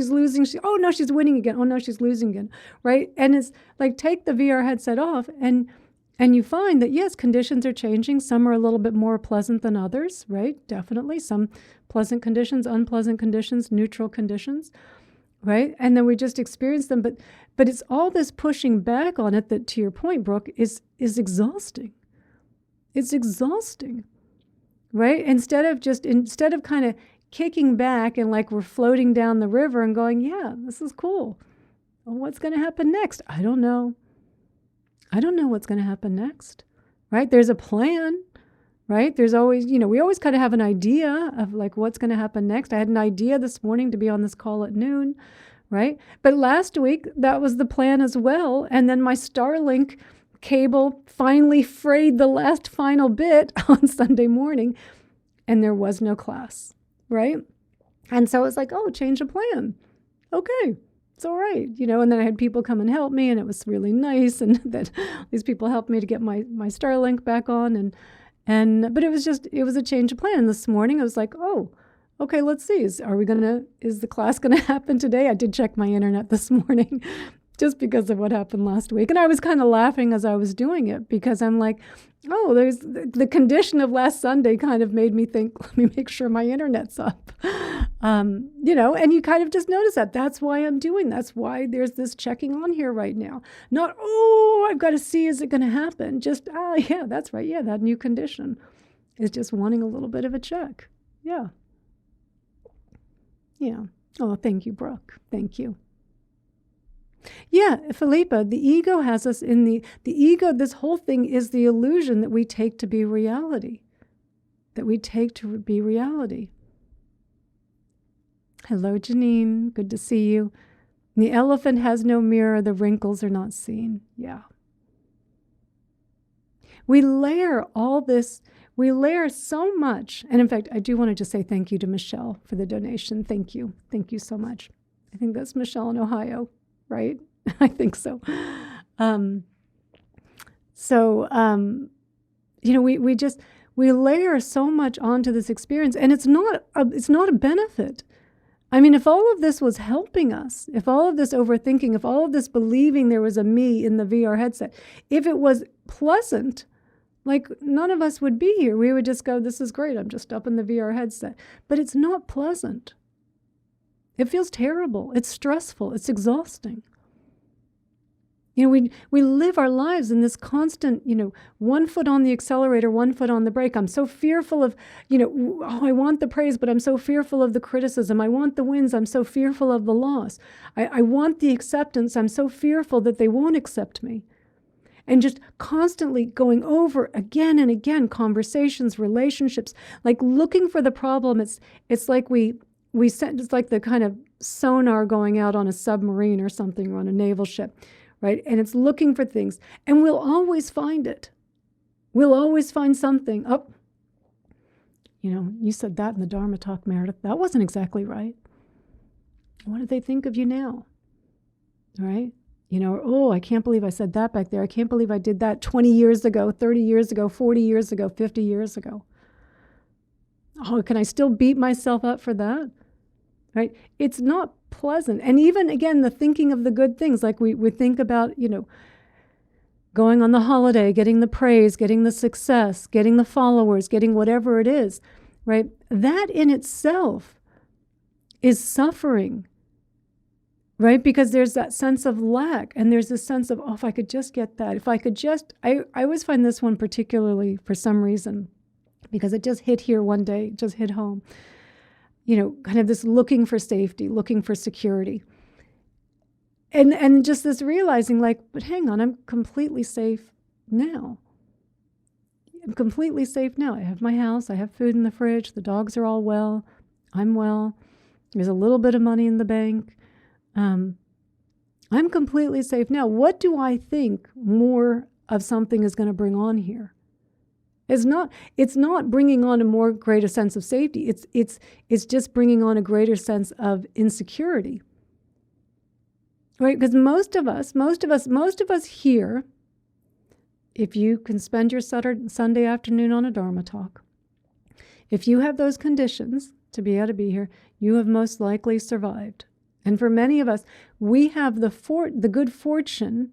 [SPEAKER 1] Oh, no, she's winning again. Oh, no, she's losing again, right? And it's like, take the VR headset off, and you find that, yes, conditions are changing. Some are a little bit more pleasant than others, right? Definitely. Some pleasant conditions, unpleasant conditions, neutral conditions, right? And then we just experience them. But it's all this pushing back on it that, to your point, Brooke, is exhausting. It's exhausting, right? Instead of kind of kicking back and like we're floating down the river and going, yeah, this is cool. Well, what's going to happen next? I don't know. I don't know what's going to happen next, right? There's a plan, right? There's always, we always kind of have an idea of like what's going to happen next. I had an idea this morning to be on this call at noon, right? But last week, that was the plan as well. And then my Starlink cable finally frayed the last final bit on Sunday morning, and there was no class, right? And so it's like, oh, change of plan. Okay, it's all right. And then I had people come and help me, and it was really nice. And that these people helped me to get my Starlink back on. But it was a change of plan. This morning, I was like, oh, okay, let's see. Is the class going to happen today? I did check my internet this morning just because of what happened last week. And I was kind of laughing as I was doing it because I'm like, oh, there's the condition of last Sunday kind of made me think, let me make sure my internet's up. And you kind of just notice that. That's why I'm doing. That's why there's this checking on here right now. Not, oh, I've got to see, is it going to happen? Just, yeah, that's right. Yeah, that new condition is just wanting a little bit of a check. Yeah. Yeah. Oh, thank you, Brooke. Thank you. Yeah, Philippa, the ego has us in the ego. This whole thing is the illusion that we take to be reality. Hello, Janine. Good to see you. The elephant has no mirror. The wrinkles are not seen. Yeah. We layer all this. We layer so much. And in fact, I do want to just say thank you to Michelle for the donation. Thank you. Thank you so much. I think that's Michelle in Ohio, right? I think so. We layer so much onto this experience, and it's not a benefit. I mean, if all of this was helping us, if all of this overthinking, if all of this believing there was a me in the VR headset, if it was pleasant, like none of us would be here. We would just go, this is great. I'm just up in the VR headset. But it's not pleasant. It feels terrible. It's stressful. It's exhausting. We live our lives in this constant, one foot on the accelerator, one foot on the brake. I'm so fearful of, I want the praise, but I'm so fearful of the criticism. I want the wins. I'm so fearful of the loss. I want the acceptance. I'm so fearful that they won't accept me. And just constantly going over again and again, conversations, relationships, like looking for the problem. It's like it's like the kind of sonar going out on a submarine or something, or on a naval ship. Right? And it's looking for things. And we'll always find it. We'll always find something. Oh, you said that in the Dharma talk, Meredith. That wasn't exactly right. What do they think of you now? Right? Oh, I can't believe I said that back there. I can't believe I did that 20 years ago, 30 years ago, 40 years ago, 50 years ago. Oh, can I still beat myself up for that? Right? It's not pleasant. And even, again, the thinking of the good things, like we think about, going on the holiday, getting the praise, getting the success, getting the followers, getting whatever it is, right? That in itself is suffering, right? Because there's that sense of lack, and there's this sense of, oh, if I could just get that, if I could just, I always find this one particularly, for some reason, because it just hit here one day, it just hit home. Kind of this looking for safety, looking for security. And just this realizing, like, but hang on, I'm completely safe now. I'm completely safe now. I have my house, I have food in the fridge, the dogs are all well, I'm well, there's a little bit of money in the bank. I'm completely safe now. What do I think more of something is going to bring on here? It's not bringing on a more greater sense of safety. It's just bringing on a greater sense of insecurity, right? Because most of us here, if you can spend your Sunday afternoon on a Dharma talk, if you have those conditions to be able to be here, you have most likely survived. And for many of us, we have the good fortune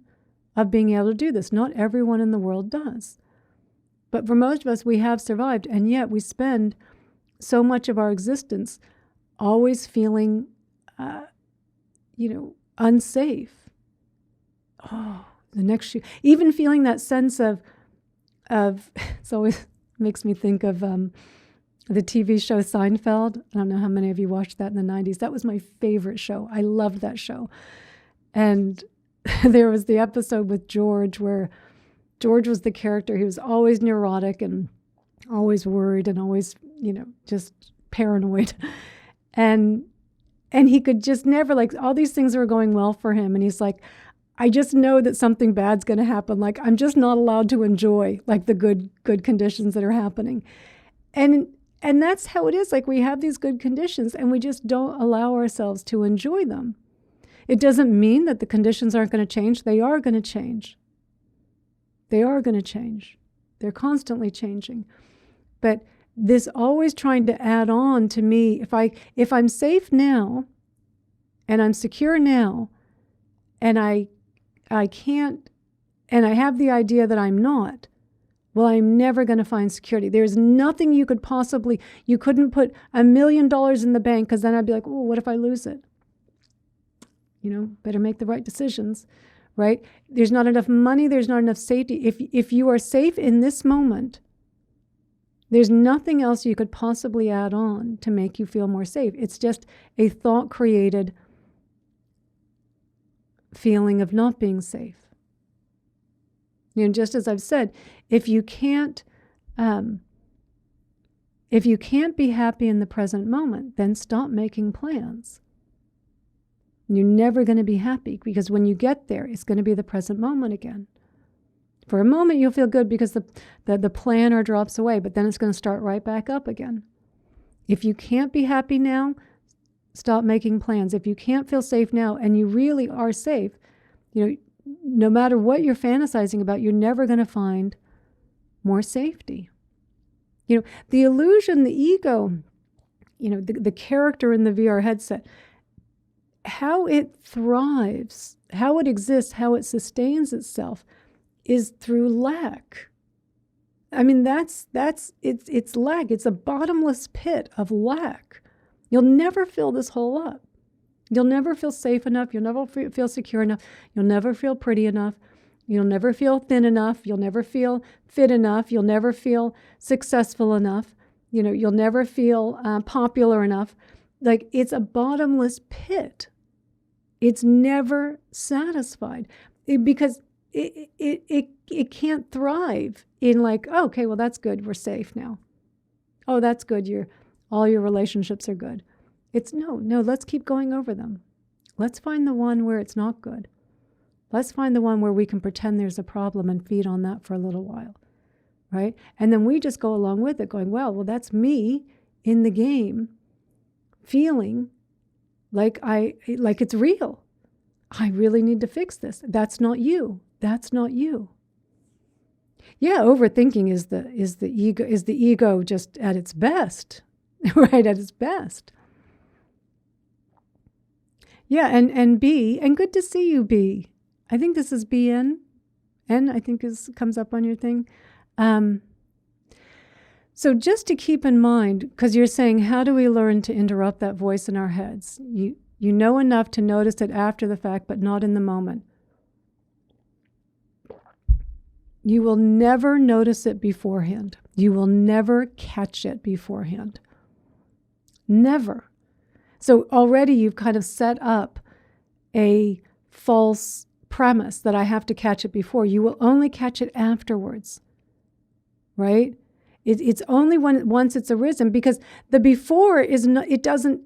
[SPEAKER 1] of being able to do this. Not everyone in the world does. But for most of us, we have survived, and yet we spend so much of our existence always feeling, unsafe. Oh, the next shoe. Even feeling that sense of it's always makes me think of the TV show Seinfeld. I don't know how many of you watched that in the 90s. That was my favorite show. I loved that show. And there was the episode with George where George was the character. He was always neurotic and always worried and always, just paranoid. And he could just never, like, all these things were going well for him. And he's like, I just know that something bad's going to happen. Like, I'm just not allowed to enjoy, like, the good conditions that are happening. And that's how it is. Like, we have these good conditions and we just don't allow ourselves to enjoy them. It doesn't mean that the conditions aren't going to change. They are going to change. They are going to change. They're constantly changing. But this always trying to add on to me, if I'm safe now and I'm secure now and I can't, and I have the idea that I'm not, well, I'm never going to find security. There's nothing you couldn't put $1 million in the bank, because then I'd be like, oh, what if I lose it? Better make the right decisions, right? There's not enough money. There's not enough safety. If you are safe in this moment, there's nothing else you could possibly add on to make you feel more safe. It's just a thought-created feeling of not being safe. Just as I've said, if you can't be happy in the present moment, then stop making plans. You're never going to be happy, because when you get there, it's going to be the present moment again. For a moment, you'll feel good because the planner drops away, but then it's going to start right back up again. If you can't be happy now, stop making plans. If you can't feel safe now, and you really are safe, no matter what you're fantasizing about, you're never going to find more safety. The illusion, the ego, the character in the VR headset, how it thrives, how it exists, how it sustains itself is through lack. I mean, it's lack. It's a bottomless pit of lack. You'll never fill this hole up. You'll never feel safe enough. You'll never feel secure enough. You'll never feel pretty enough. You'll never feel thin enough. You'll never feel fit enough. You'll never feel successful enough. You'll never feel popular enough. Like, it's a bottomless pit. It's never satisfied because it can't thrive in, like, oh, okay, well, that's good. We're safe now. Oh, that's good. All your relationships are good. It's no, let's keep going over them. Let's find the one where it's not good. Let's find the one where we can pretend there's a problem and feed on that for a little while, right? And then we just go along with it going, well, that's me in the game feeling like it's real. I really need to fix this. That's not you. That's not you. Yeah, overthinking is the ego just at its best, right? At its best. Yeah, and B, and good to see you, B. I think this is BN. N, I think comes up on your thing. So just to keep in mind, because you're saying, how do we learn to interrupt that voice in our heads? You know enough to notice it after the fact, but not in the moment. You will never notice it beforehand. You will never catch it beforehand. Never. So already you've kind of set up a false premise that I have to catch it before. You will only catch it afterwards, right? It's only once it's arisen, because the before is not, it doesn't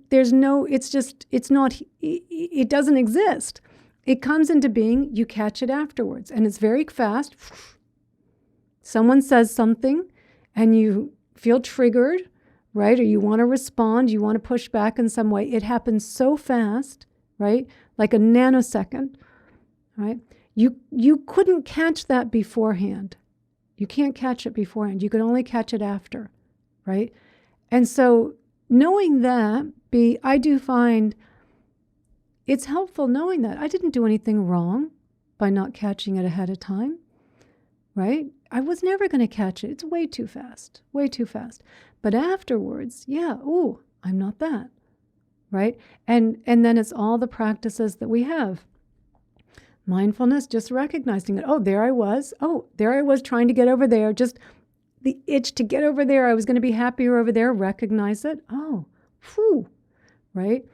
[SPEAKER 1] exist. It comes into being, you catch it afterwards, and it's very fast. Someone says something and you feel triggered, right? Or you want to respond, you want to push back in some way. It happens so fast, right? Like a nanosecond, right? You couldn't catch that beforehand. You can't catch it beforehand. You can only catch it after, right? And so knowing that, I do find it's helpful knowing that. I didn't do anything wrong by not catching it ahead of time, right? I was never going to catch it. It's way too fast, way too fast. But afterwards, yeah, ooh, I'm not that, right? And then it's all the practices that we have. Mindfulness, just recognizing it. Oh, there I was. Oh, there I was trying to get over there. Just the itch to get over there. I was going to be happier over there. Recognize it. Oh, whew, right?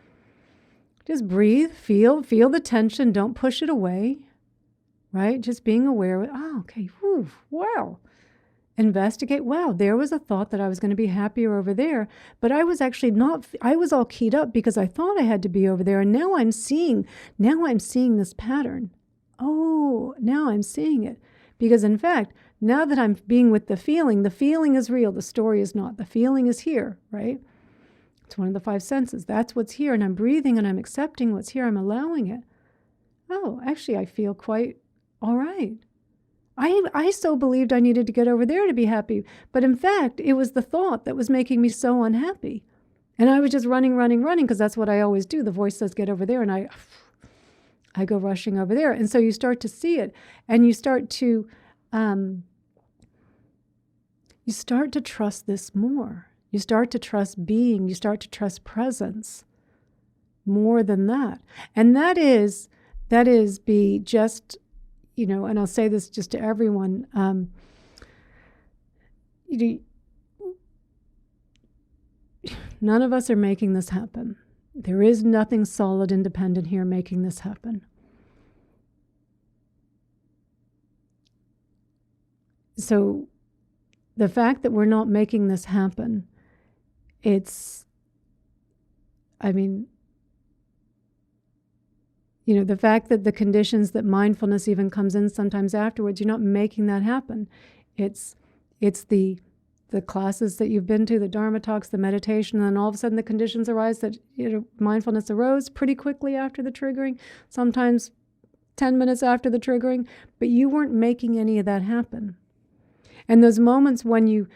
[SPEAKER 1] Just breathe, feel the tension. Don't push it away, right? Just being aware of it. Oh, okay, whew, wow. investigate, wow, there was a thought that I was going to be happier over there, but I was actually not, I was all keyed up because I thought I had to be over there. And now I'm seeing this pattern. Oh, now I'm seeing it. Because in fact, now that I'm being with the feeling is real. The story is not. The feeling is here, right? It's one of the five senses. That's what's here. And I'm breathing and I'm accepting what's here. I'm allowing it. Oh, actually, I feel quite all right. I so believed I needed to get over there to be happy. But in fact, it was the thought that was making me so unhappy. And I was just running, because that's what I always do. The voice says, get over there. And I go rushing over there. And so you start to see it. And you start to trust this more. You start to trust being. You start to trust presence more than that. And that is be just, and I'll say this just to everyone, none of us are making this happen. There is nothing solid, independent here making this happen. So the fact that we're not making this happen, the fact that the conditions that mindfulness even comes in sometimes afterwards, you're not making that happen. It's the classes that you've been to, the Dharma talks, the meditation, and then all of a sudden the conditions arise that mindfulness arose pretty quickly after the triggering, sometimes 10 minutes after the triggering, but you weren't making any of that happen. And those moments when you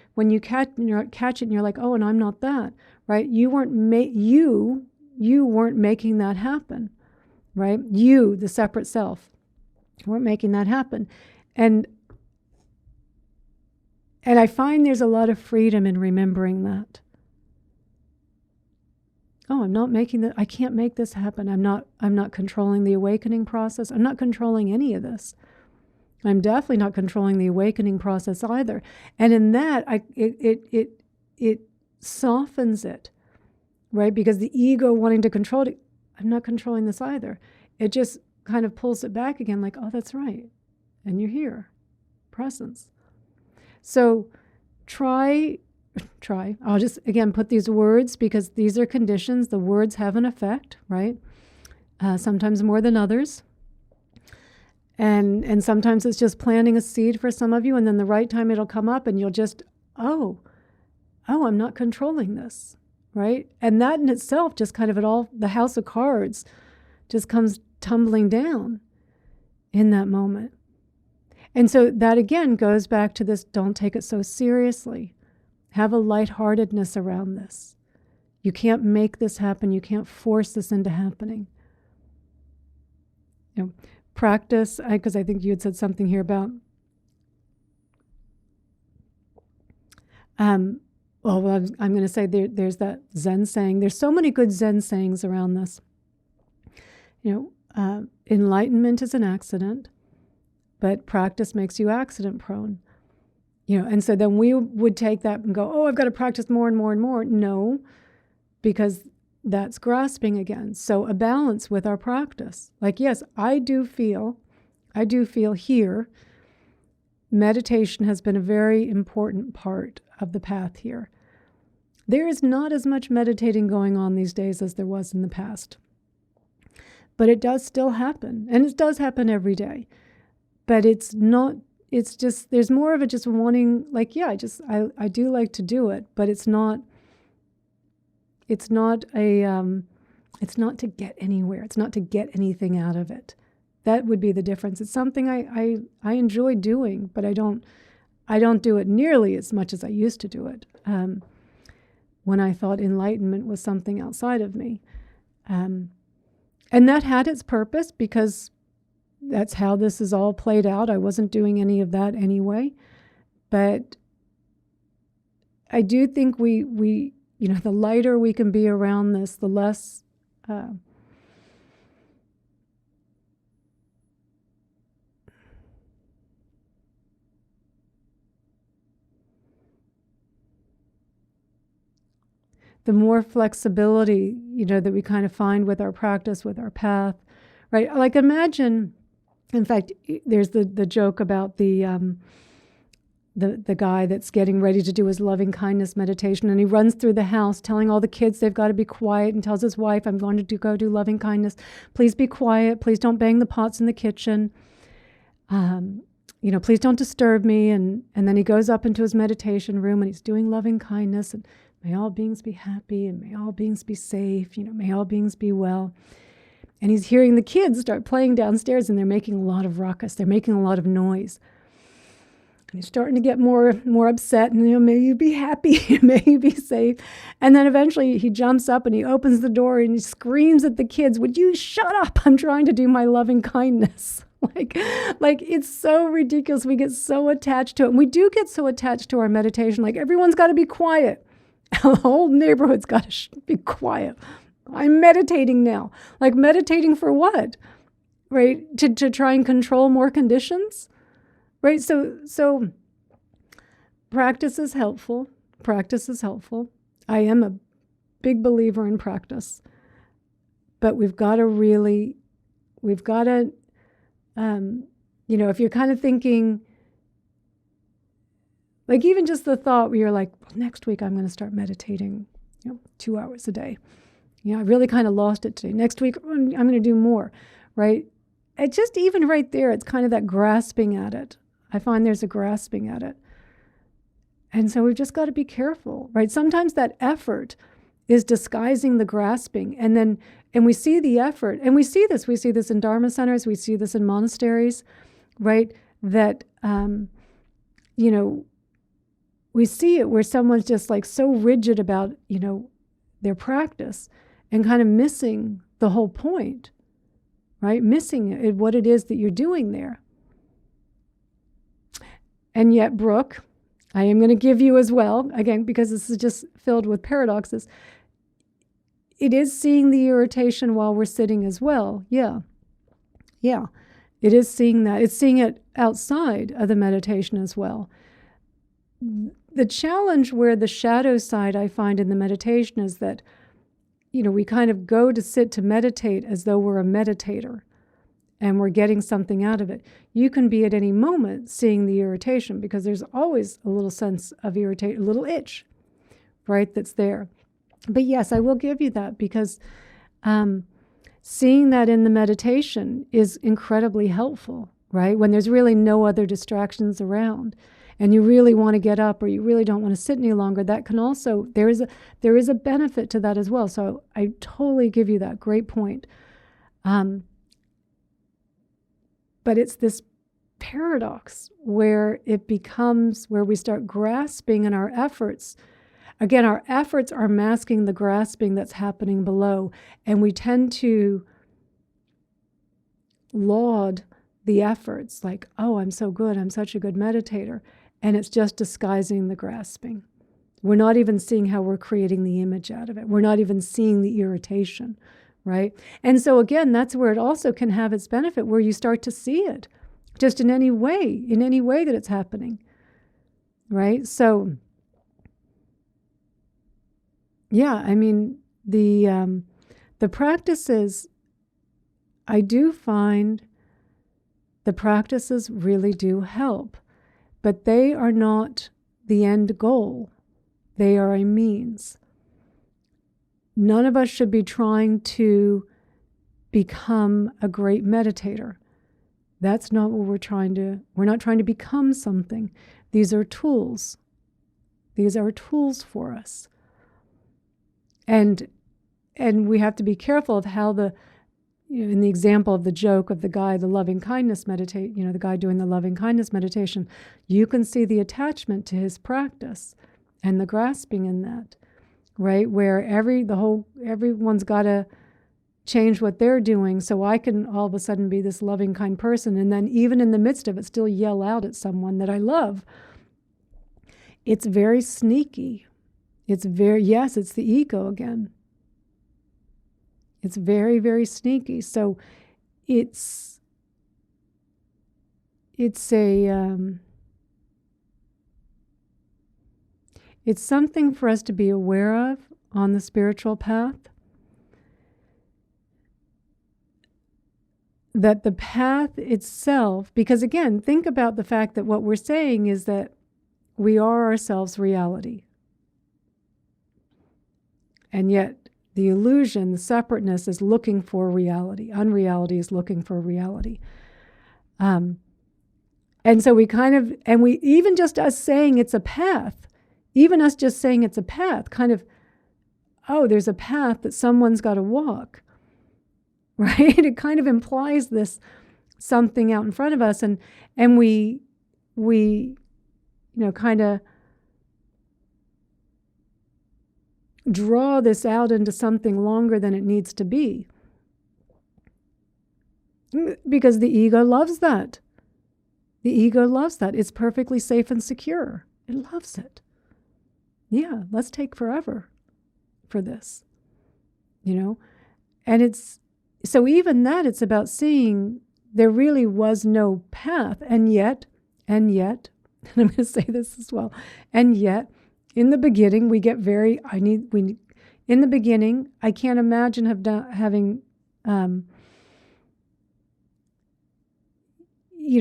[SPEAKER 1] catch it and you're like, oh, and I'm not that, right? You weren't making that happen. Right? You, the separate self, weren't making that happen. And I find there's a lot of freedom in remembering that. Oh, I'm not making that. I can't make this happen. I'm not controlling the awakening process. I'm not controlling any of this. I'm definitely not controlling the awakening process either. And in that, it softens it, right? Because the ego wanting to control it, I'm not controlling this either. It just kind of pulls it back again like, oh, that's right. And you're here. Presence. So try. I'll just, again, put these words because these are conditions. The words have an effect, right? Sometimes more than others. And sometimes it's just planting a seed for some of you, and then the right time it'll come up and you'll just, oh, I'm not controlling this. Right? And that in itself just kind of the house of cards just comes tumbling down in that moment. And so that again goes back to this, don't take it so seriously. Have a lightheartedness around this. You can't make this happen. You can't force this into happening. Practice, because I think you had said something here about well, I'm going to say there's that Zen saying. There's so many good Zen sayings around this. Enlightenment is an accident, but practice makes you accident prone. And so then we would take that and go, oh, I've got to practice more and more and more. No, because that's grasping again. So a balance with our practice. Like, yes, I do feel here, meditation has been a very important part of the path here. There is not as much meditating going on these days as there was in the past. But it does still happen. And it does happen every day. But it's just, there's more of it just wanting, like, yeah, I do like to do it, but it's not to get anywhere. It's not to get anything out of it. That would be the difference. It's something I enjoy doing, but I don't do it nearly as much as I used to do it. When I thought enlightenment was something outside of me. And that had its purpose because that's how this is all played out. I wasn't doing any of that anyway. But I do think we the lighter we can be around this, the less the more flexibility, that we kind of find with our practice, with our path, right? Like imagine, in fact, there's the joke about the the guy that's getting ready to do his loving kindness meditation, and he runs through the house telling all the kids they've got to be quiet, and tells his wife, I'm going to go do loving kindness. Please be quiet. Please don't bang the pots in the kitchen. Please don't disturb me. And then he goes up into his meditation room and he's doing loving kindness, and may all beings be happy, and may all beings be safe, may all beings be well. And he's hearing the kids start playing downstairs, and they're making a lot of ruckus. They're making a lot of noise. And he's starting to get more upset, and may you be happy, may you be safe. And then eventually he jumps up and he opens the door and he screams at the kids, would you shut up? I'm trying to do my loving kindness. Like it's so ridiculous. We get so attached to it. And we do get so attached to our meditation. Like everyone's got to be quiet. The whole neighborhood's got to be quiet. I'm meditating now. Like meditating for what? Right? To try and control more conditions? Right? So practice is helpful. Practice is helpful. I am a big believer in practice. But we've got to, if you're kind of thinking, like even just the thought where you're like, well, next week I'm going to start meditating, 2 hours a day. I really kind of lost it today. Next week I'm going to do more, right? It just even right there, it's kind of that grasping at it. I find there's a grasping at it. And so we've just got to be careful, right? Sometimes that effort is disguising the grasping. And we see the effort, and we see this in Dharma centers, we see this in monasteries, right? That, we see it where someone's just like so rigid about, their practice and kind of missing the whole point, right? Missing it, what it is that you're doing there. And yet, Brooke, I am going to give you as well, again, because this is just filled with paradoxes. It is seeing the irritation while we're sitting as well. Yeah. It is seeing that. It's seeing it outside of the meditation as well. The challenge where the shadow side I find in the meditation is that, we kind of go to sit to meditate as though we're a meditator and we're getting something out of it. You can be at any moment seeing the irritation because there's always a little sense of irritation, a little itch, right, that's there. But yes, I will give you that because seeing that in the meditation is incredibly helpful, right? When there's really no other distractions around and you really want to get up or you really don't want to sit any longer, that can also, there is a benefit to that as well. So I totally give you that. Great point. But it's this paradox where it becomes, where we start grasping in our efforts. Again, our efforts are masking the grasping that's happening below, and we tend to laud the efforts like, oh, I'm so good, I'm such a good meditator, and it's just disguising the grasping. We're not even seeing how we're creating the image out of it. We're not even seeing the irritation, right? And so again, that's where it also can have its benefit, where you start to see it just in any way that it's happening, right? So yeah, I mean, the practices, I do find the practices really do help, but they are not the end goal. They are a means. None of us should be trying to become a great meditator. That's not what we're not trying to become something. These are tools. These are tools for us. And we have to be careful of how in the example of the joke of the guy, the loving kindness the guy doing the loving kindness meditation, you can see the attachment to his practice and the grasping in that, right? Where everyone's got to change what they're doing so I can all of a sudden be this loving, kind person, and then even in the midst of it still yell out at someone that I love. It's very sneaky. It's the ego again. It's very, very sneaky. So it's something for us to be aware of on the spiritual path. That the path itself, because again, think about the fact that what we're saying is that we are ourselves reality. And yet the illusion, the separateness, is looking for reality. Unreality is looking for reality. And so we even just us saying it's a path, even us just saying it's a path, kind of, oh, there's a path that someone's got to walk, right? It kind of implies this something out in front of us, and we kind of draw this out into something longer than it needs to be. Because the ego loves that. The ego loves that. It's perfectly safe and secure. It loves it. Yeah, let's take forever for this. And it's, so even that, it's about seeing there really was no path, and yet, and I'm going to say this as well, and yet, in the beginning, in the beginning, I can't imagine having,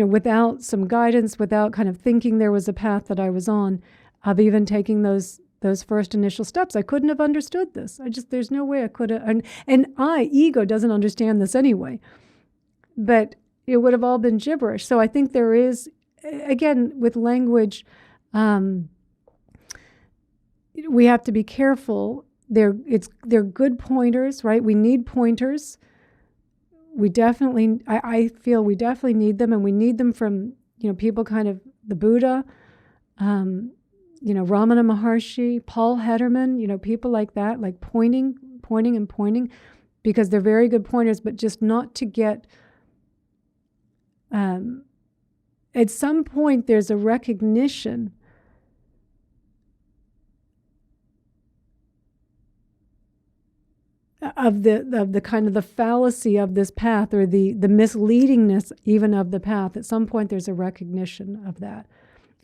[SPEAKER 1] without some guidance, without kind of thinking there was a path that I was on, of even taking those first initial steps. I couldn't have understood this. There's no way I could have, and ego doesn't understand this anyway, but it would have all been gibberish. So I think there is, again, with language, we have to be careful. They're good pointers, right? We need pointers. I feel we definitely need them, and we need them from, people kind of the Buddha, Ramana Maharshi, Paul Hederman, people like that, like pointing, because they're very good pointers, but just not to get, at some point there's a recognition of the kind of the fallacy of this path, or the misleadingness even of the path. At some point there's a recognition of that.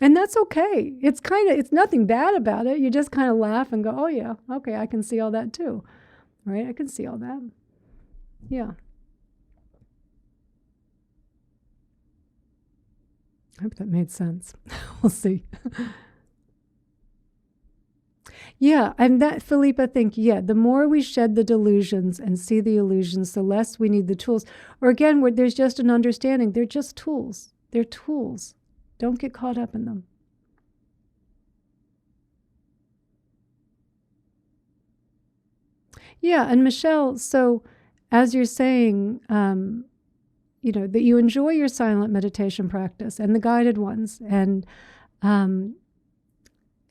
[SPEAKER 1] And that's okay. It's nothing bad about it. You just kind of laugh and go, oh yeah, okay, I can see all that too. Right? I can see all that. Yeah. I hope that made sense. We'll see. Yeah, and that, Philippe, I think, the more we shed the delusions and see the illusions, the less we need the tools. Or again, where there's just an understanding. They're just tools. They're tools. Don't get caught up in them. Yeah, and Michelle, so as you're saying, that you enjoy your silent meditation practice and the guided ones, and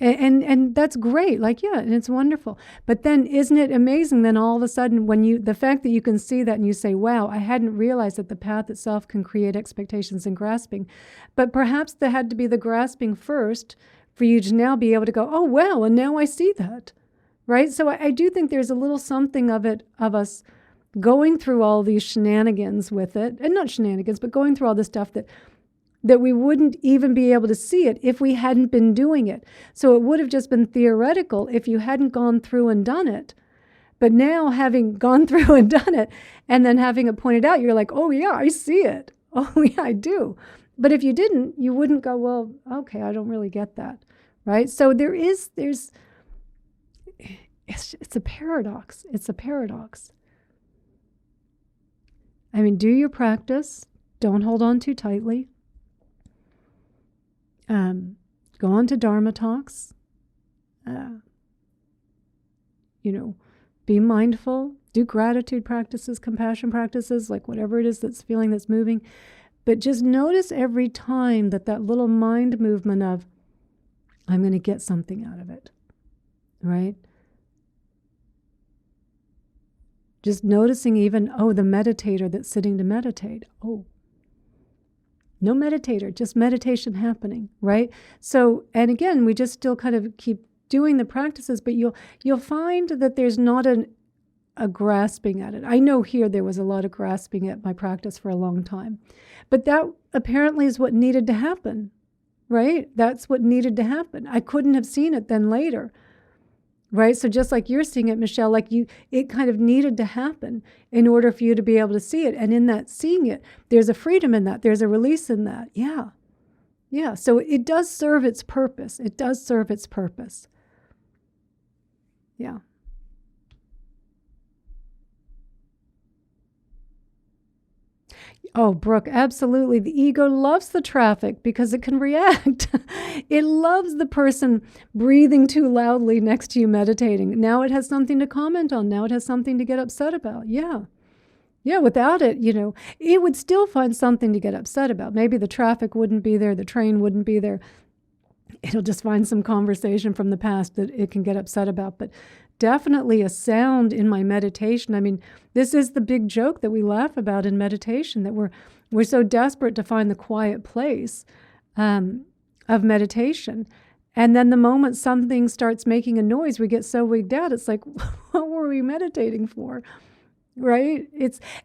[SPEAKER 1] that's great. And it's wonderful. But then isn't it amazing then all of a sudden the fact that you can see that and you say, wow, I hadn't realized that the path itself can create expectations and grasping. But perhaps there had to be the grasping first for you to now be able to go, oh, wow, and now I see that. Right? So I do think there's a little something of us going through all these shenanigans with it, and not shenanigans, but going through all this stuff that we wouldn't even be able to see it if we hadn't been doing it. So it would have just been theoretical if you hadn't gone through and done it. But now, having gone through and done it, and then having it pointed out, you're like, oh yeah, I see it. Oh yeah, I do. But if you didn't, you wouldn't go, well, okay, I don't really get that. Right? So it's a paradox. It's a paradox. I mean, do your practice. Don't hold on too tightly. Go on to Dharma talks. Be mindful. Do gratitude practices, compassion practices, like whatever it is that's moving. But just notice every time that little mind movement of, I'm going to get something out of it. Right? Just noticing even, the meditator that's sitting to meditate. Oh, no meditator, just meditation happening, right? So, and again, we just still kind of keep doing the practices, but you'll find that there's not a grasping at it. I know here there was a lot of grasping at my practice for a long time, but that apparently is what needed to happen, right? That's what needed to happen. I couldn't have seen it then later. Right? So just like you're seeing it, Michelle, it kind of needed to happen in order for you to be able to see it. And in that seeing it, there's a freedom in that. There's a release in that. Yeah. Yeah, so it does serve its purpose. It does serve its purpose. Yeah. Oh, Brooke, absolutely. The ego loves the traffic because it can react. It loves the person breathing too loudly next to you meditating. Now it has something to comment on. Now it has something to get upset about. Yeah. Yeah, without it, it would still find something to get upset about. Maybe the traffic wouldn't be there, the train wouldn't be there. It'll just find some conversation from the past that it can get upset about. But definitely a sound in my meditation. I mean, this is the big joke that we laugh about in meditation, that we're so desperate to find the quiet place of meditation. And then the moment something starts making a noise, we get so wigged out. It's like, what were we meditating for? Right?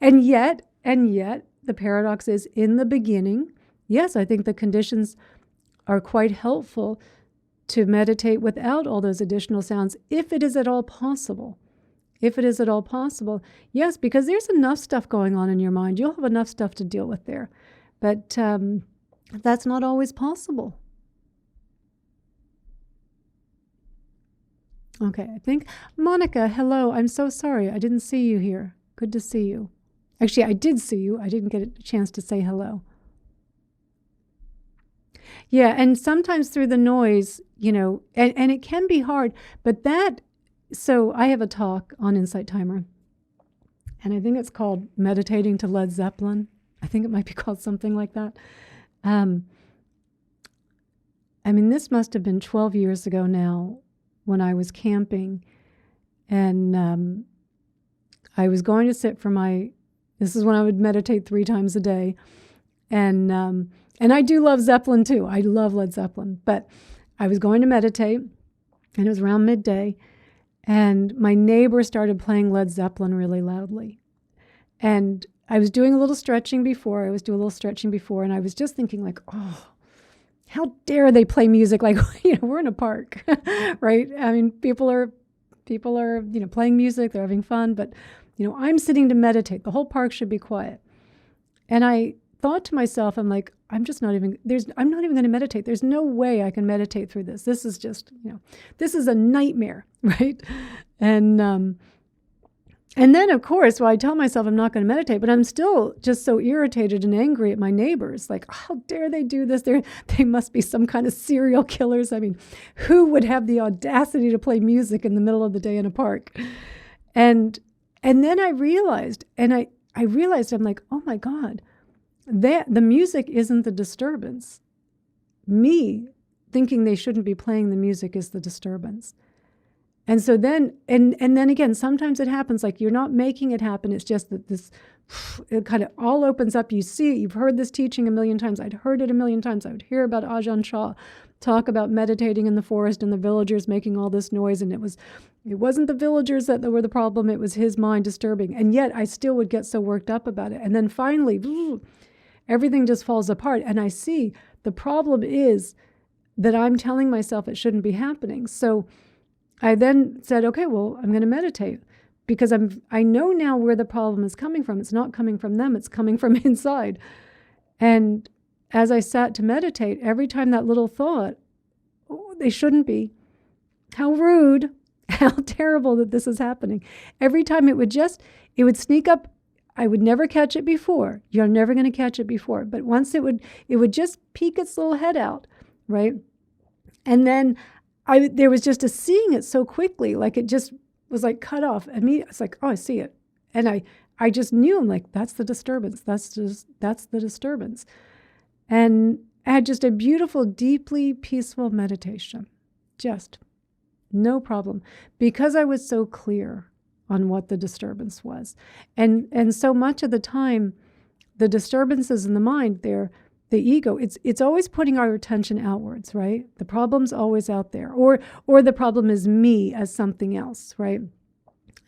[SPEAKER 1] And yet the paradox is, in the beginning, yes, I think the conditions are quite helpful to meditate without all those additional sounds, if it is at all possible. If it is at all possible. Yes, because there's enough stuff going on in your mind. You'll have enough stuff to deal with there. But that's not always possible. Okay, I think, Monica, hello. I'm so sorry. I didn't see you here. Good to see you. Actually, I did see you. I didn't get a chance to say hello. Yeah, and sometimes through the noise, and it can be hard, but so I have a talk on Insight Timer, and I think it's called Meditating to Led Zeppelin. I think it might be called something like that. I mean, this must have been 12 years ago now, when I was camping, and I was going to sit for this is when I would meditate 3 times a day, and I do love Zeppelin too. I love Led Zeppelin. But I was going to meditate, and it was around midday, and my neighbor started playing Led Zeppelin really loudly. And I was doing a little stretching before. And I was just thinking, like, oh, how dare they play music like, we're in a park, right? I mean, people are playing music, they're having fun, but, I'm sitting to meditate. The whole park should be quiet. And I thought to myself, I'm like, I'm not even going to meditate. There's no way I can meditate through this. This is just, this is a nightmare, right? And then, of course, I tell myself I'm not going to meditate, but I'm still just so irritated and angry at my neighbors. Like, how dare they do this? They must be some kind of serial killers. I mean, who would have the audacity to play music in the middle of the day in a park? And then I realized, I'm like, oh my God, the music isn't the disturbance. Me thinking they shouldn't be playing the music is the disturbance. And so then, and then again, sometimes it happens, like you're not making it happen. It's just that it kind of all opens up. You see it, you've heard this teaching a million times. I'd heard it a million times. I would hear about Ajahn Chah talk about meditating in the forest and the villagers making all this noise. And it wasn't the villagers that were the problem. It was his mind disturbing. And yet I still would get so worked up about it. And then finally, everything just falls apart. And I see the problem is that I'm telling myself it shouldn't be happening. So I then said, okay, well, I'm going to meditate, because I know now where the problem is coming from. It's not coming from them. It's coming from inside. And as I sat to meditate, every time that little thought, oh, they shouldn't be, how rude, how terrible that this is happening. Every time it would sneak up. I would never catch it before. You're never going to catch it before. But once it would just peek its little head out, right? And then there was just a seeing it so quickly, like it just was like cut off. And it's like, oh, I see it. And I just knew, I'm like, that's the disturbance. That's the disturbance. And I had just a beautiful, deeply peaceful meditation. Just no problem. Because I was so clear on what the disturbance was. And so much of the time, the disturbances in the mind, the ego, it's always putting our attention outwards, right? The problem's always out there. Or the problem is me as something else, right?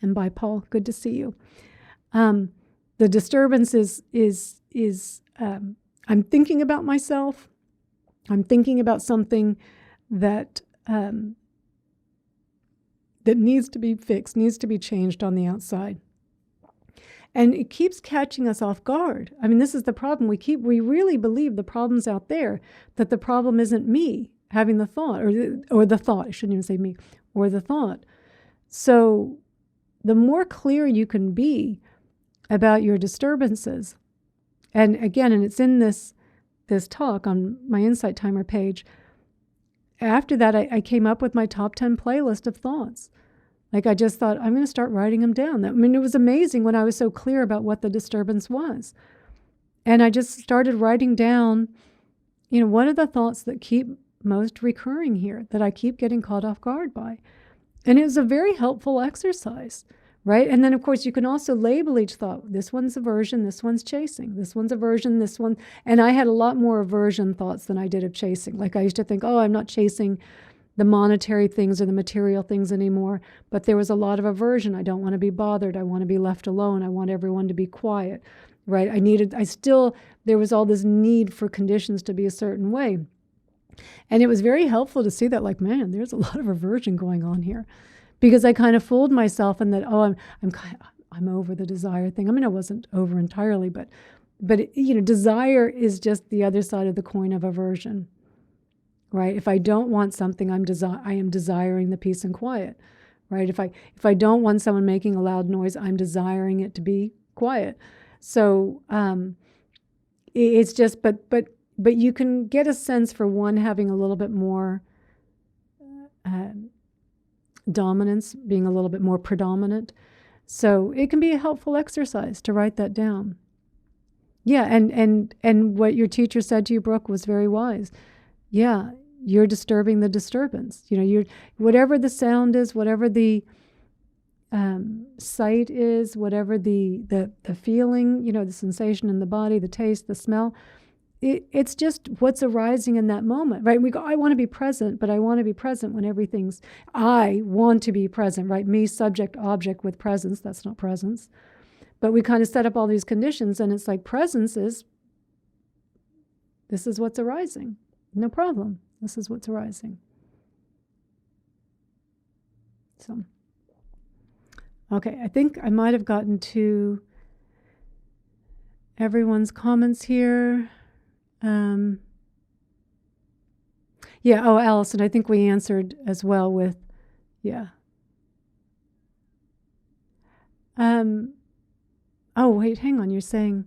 [SPEAKER 1] And bye, Paul, good to see you. The disturbance is I'm thinking about myself. I'm thinking about something that needs to be fixed, needs to be changed on the outside. And it keeps catching us off guard. I mean, this is the problem. We really believe the problem's out there, that the problem isn't me having the thought, or the thought, I shouldn't even say me, or the thought. So the more clear you can be about your disturbances, and again, and it's in this talk on my Insight Timer page, after that, I came up with my top 10 playlist of thoughts. Like, I just thought, I'm going to start writing them down. I mean, it was amazing when I was so clear about what the disturbance was. And I just started writing down, what are the thoughts that keep most recurring here, that I keep getting caught off guard by? And it was a very helpful exercise, right? And then, of course, you can also label each thought. This one's aversion, this one's chasing, this one's aversion, this one. And I had a lot more aversion thoughts than I did of chasing. Like, I used to think, oh, I'm not chasing the monetary things or the material things anymore. But there was a lot of aversion. I don't want to be bothered. I want to be left alone. I want everyone to be quiet, right? There was all this need for conditions to be a certain way. And it was very helpful to see that, like, man, there's a lot of aversion going on here, because I kind of fooled myself in that, oh, I'm over the desire thing. I mean, I wasn't over entirely, but desire is just the other side of the coin of aversion. Right? If I don't want something, I am desiring the peace and quiet. Right? If I don't want someone making a loud noise, I'm desiring it to be quiet. So it's just, but you can get a sense for one having a little bit more dominance, being a little bit more predominant. So it can be a helpful exercise to write that down. Yeah, and what your teacher said to you, Brooke, was very wise. Yeah, you're disturbing the disturbance. You're whatever the sound is, whatever the sight is, whatever the feeling, the sensation in the body, the taste, the smell. It's just what's arising in that moment, right? We go, I want to be present, but I want to be present when I want to be present, right? Me, subject, object with presence. That's not presence. But we kind of set up all these conditions, and it's like presence is, this is what's arising. No problem. This is what's arising. So, okay, I think I might have gotten to everyone's comments here. Yeah, oh, Allison, I think we answered as well with, yeah. Oh, wait, hang on, you're saying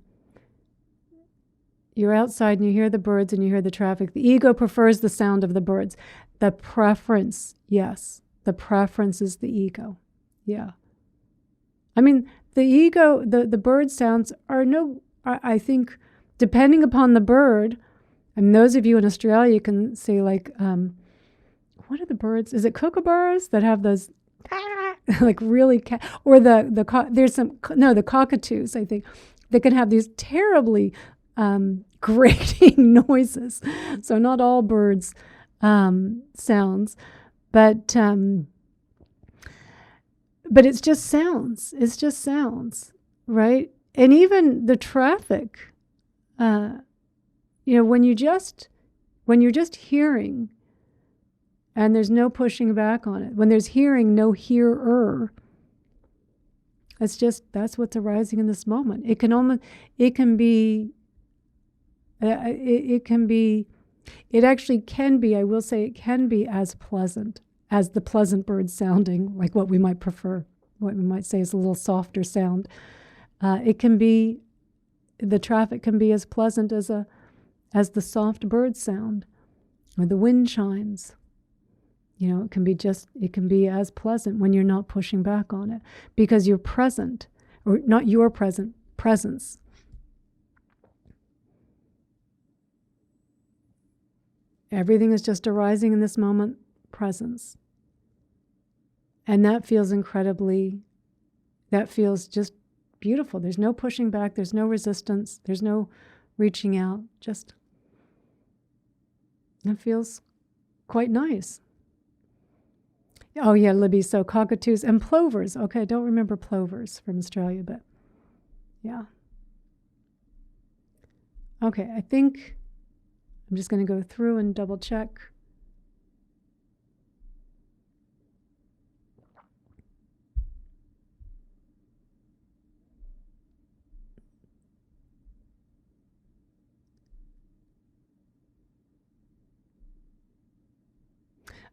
[SPEAKER 1] you're outside and you hear the birds and you hear the traffic. The ego prefers the sound of the birds. The preference, yes. The preference is the ego. Yeah. I mean, the ego, the bird sounds are I think, depending upon the bird, and those of you in Australia can say, like, what are the birds? Is it kookaburras that have those, like, really, or the cockatoos, I think, that can have these terribly grating noises. So not all birds sounds, but it's just sounds. It's just sounds, right? And even the traffic, when you're just hearing, and there's no pushing back on it. When there's hearing, no hearer. That's what's arising in this moment. It actually can be, I will say, it can be as pleasant as the pleasant bird sounding, like what we might prefer, what we might say is a little softer sound. The traffic can be as pleasant as the soft bird sound, or the wind chimes. It can be as pleasant when you're not pushing back on it, because you're present, or not your presence. Everything is just arising in this moment, presence. And that feels just beautiful. There's no pushing back, there's no resistance, there's no reaching out, just, it feels quite nice. Oh yeah, Libby, so cockatoos and plovers. Okay, I don't remember plovers from Australia, but yeah. Okay, I think I'm just going to go through and double check.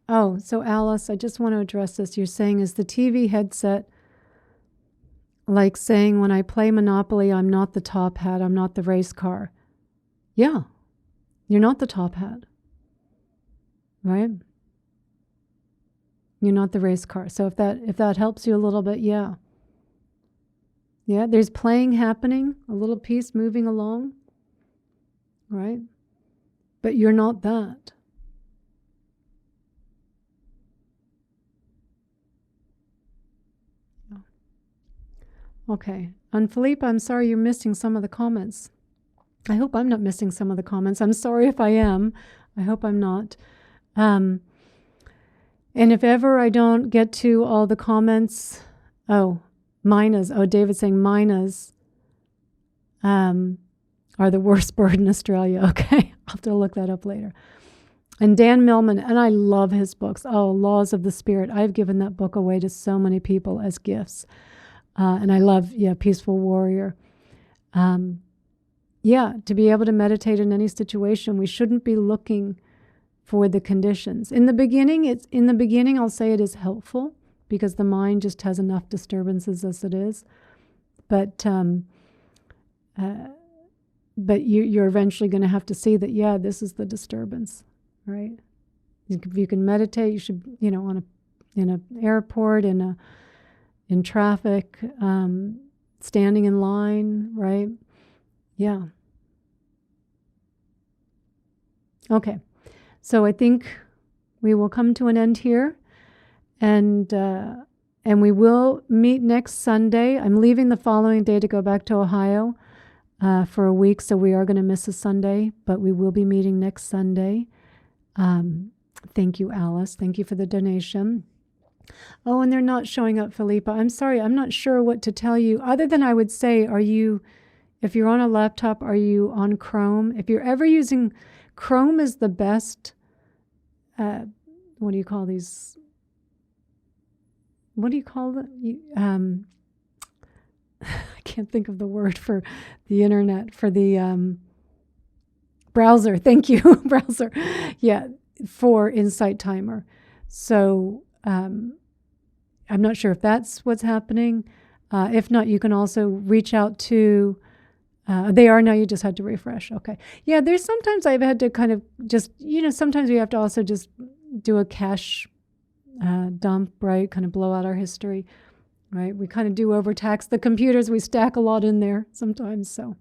[SPEAKER 1] Oh, so Alice, I just want to address this. You're saying, is the TV headset like saying when I play Monopoly, I'm not the top hat, I'm not the race car? Yeah, you're not the top hat, right? You're not the race car. So if that helps you a little bit, yeah. Yeah, there's playing happening, a little piece moving along, right? But you're not that. Okay. And Philippe, I'm sorry you're missing some of the comments. I hope I'm not missing some of the comments. I'm sorry if I am. I hope I'm not. And if ever I don't get to all the comments, Minas. Oh, David's saying Minas are the worst bird in Australia. Okay, I'll have to look that up later. And Dan Millman, and I love his books. Oh, Laws of the Spirit. I've given that book away to so many people as gifts. And I love, Peaceful Warrior. To be able to meditate in any situation, we shouldn't be looking for the conditions. In the beginning, I'll say it is helpful because the mind just has enough disturbances as it is. But you're eventually going to have to see that, this is the disturbance, right? If you can meditate, you should, in an airport, in traffic, standing in line, right? Yeah. Okay. So I think we will come to an end here, and we will meet next Sunday. I'm leaving the following day to go back to Ohio for a week, so we are going to miss a Sunday, but we will be meeting next Sunday. Thank you, Alice. Thank you for the donation. Oh, and they're not showing up, Philippa. I'm sorry. I'm not sure what to tell you, other than I would say, if you're on a laptop, are you on Chrome? If you're ever using Chrome is the best, what do you call these? What do you call them? I can't think of the word for the internet, for the browser. Thank you, browser. Yeah, for Insight Timer. So I'm not sure if that's what's happening. If not, you can also reach out to, they are now, you just had to refresh. Okay. Yeah, there's sometimes I've had to kind of just, sometimes we have to also just do a cache dump, right? Kind of blow out our history, right? We kind of do overtax the computers. We stack a lot in there sometimes. So,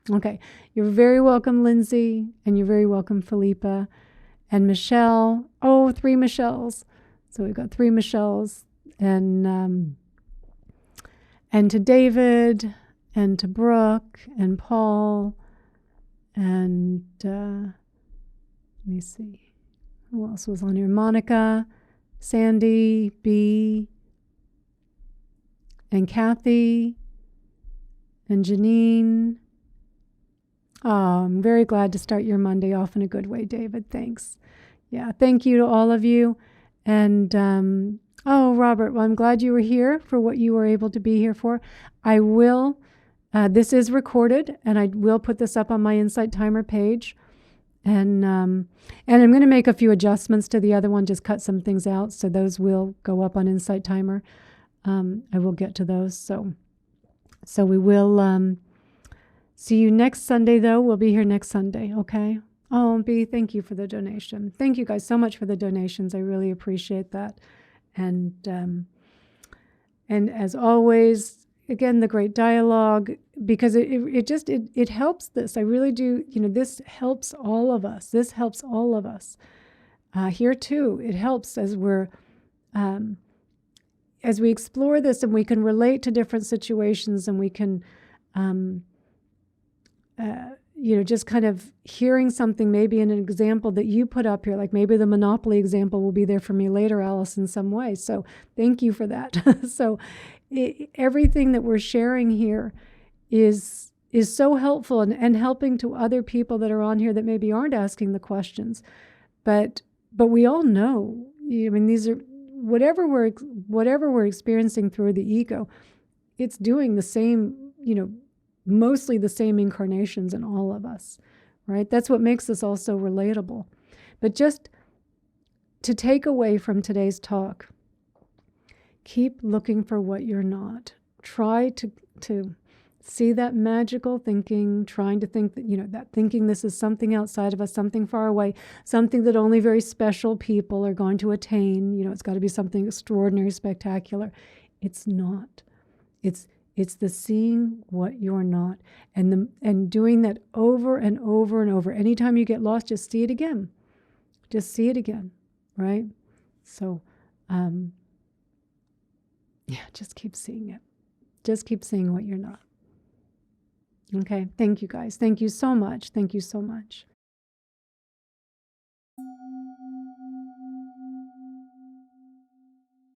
[SPEAKER 1] okay. You're very welcome, Lindsay, and you're very welcome, Philippa, and Michelle. Oh, 3 Michelles. So we've got 3 Michelles, and to David, and to Brooke, and Paul, and let me see, who else was on here? Monica, Sandy, B, and Kathy, and Janine. Oh, I'm very glad to start your Monday off in a good way, David. Thanks. Yeah, thank you to all of you. And, Robert, well, I'm glad you were here for what you were able to be here for. I will, this is recorded, and I will put this up on my Insight Timer page. And I'm going to make a few adjustments to the other one, just cut some things out. So those will go up on Insight Timer. I will get to those. So we will see you next Sunday, though. We'll be here next Sunday, okay? Oh, B, thank you for the donation. Thank you guys so much for the donations. I really appreciate that. And as always, again, the great dialogue, because it helps this. I really do, this helps all of us. This helps all of us. Here too, it helps as we explore this, and we can relate to different situations, and we can, just kind of hearing something, maybe in an example that you put up here, like maybe the Monopoly example will be there for me later, Alice, in some way. So thank you for that. So everything that we're sharing here is so helpful, and helping to other people that are on here that maybe aren't asking the questions. But we all know, these are, whatever we're experiencing through the ego, it's doing the same, mostly the same incarnations in all of us, right? That's what makes us all so relatable. But just to take away from today's talk, keep looking for what you're not. Try to see that magical thinking, trying to think that, that thinking this is something outside of us, something far away, something that only very special people are going to attain. It's got to be something extraordinary, spectacular. It's not. It's the seeing what you're not, and doing that over and over and over. Anytime you get lost, just see it again. Just see it again, right? So, just keep seeing it. Just keep seeing what you're not. Okay, thank you guys. Thank you so much. Thank you so much.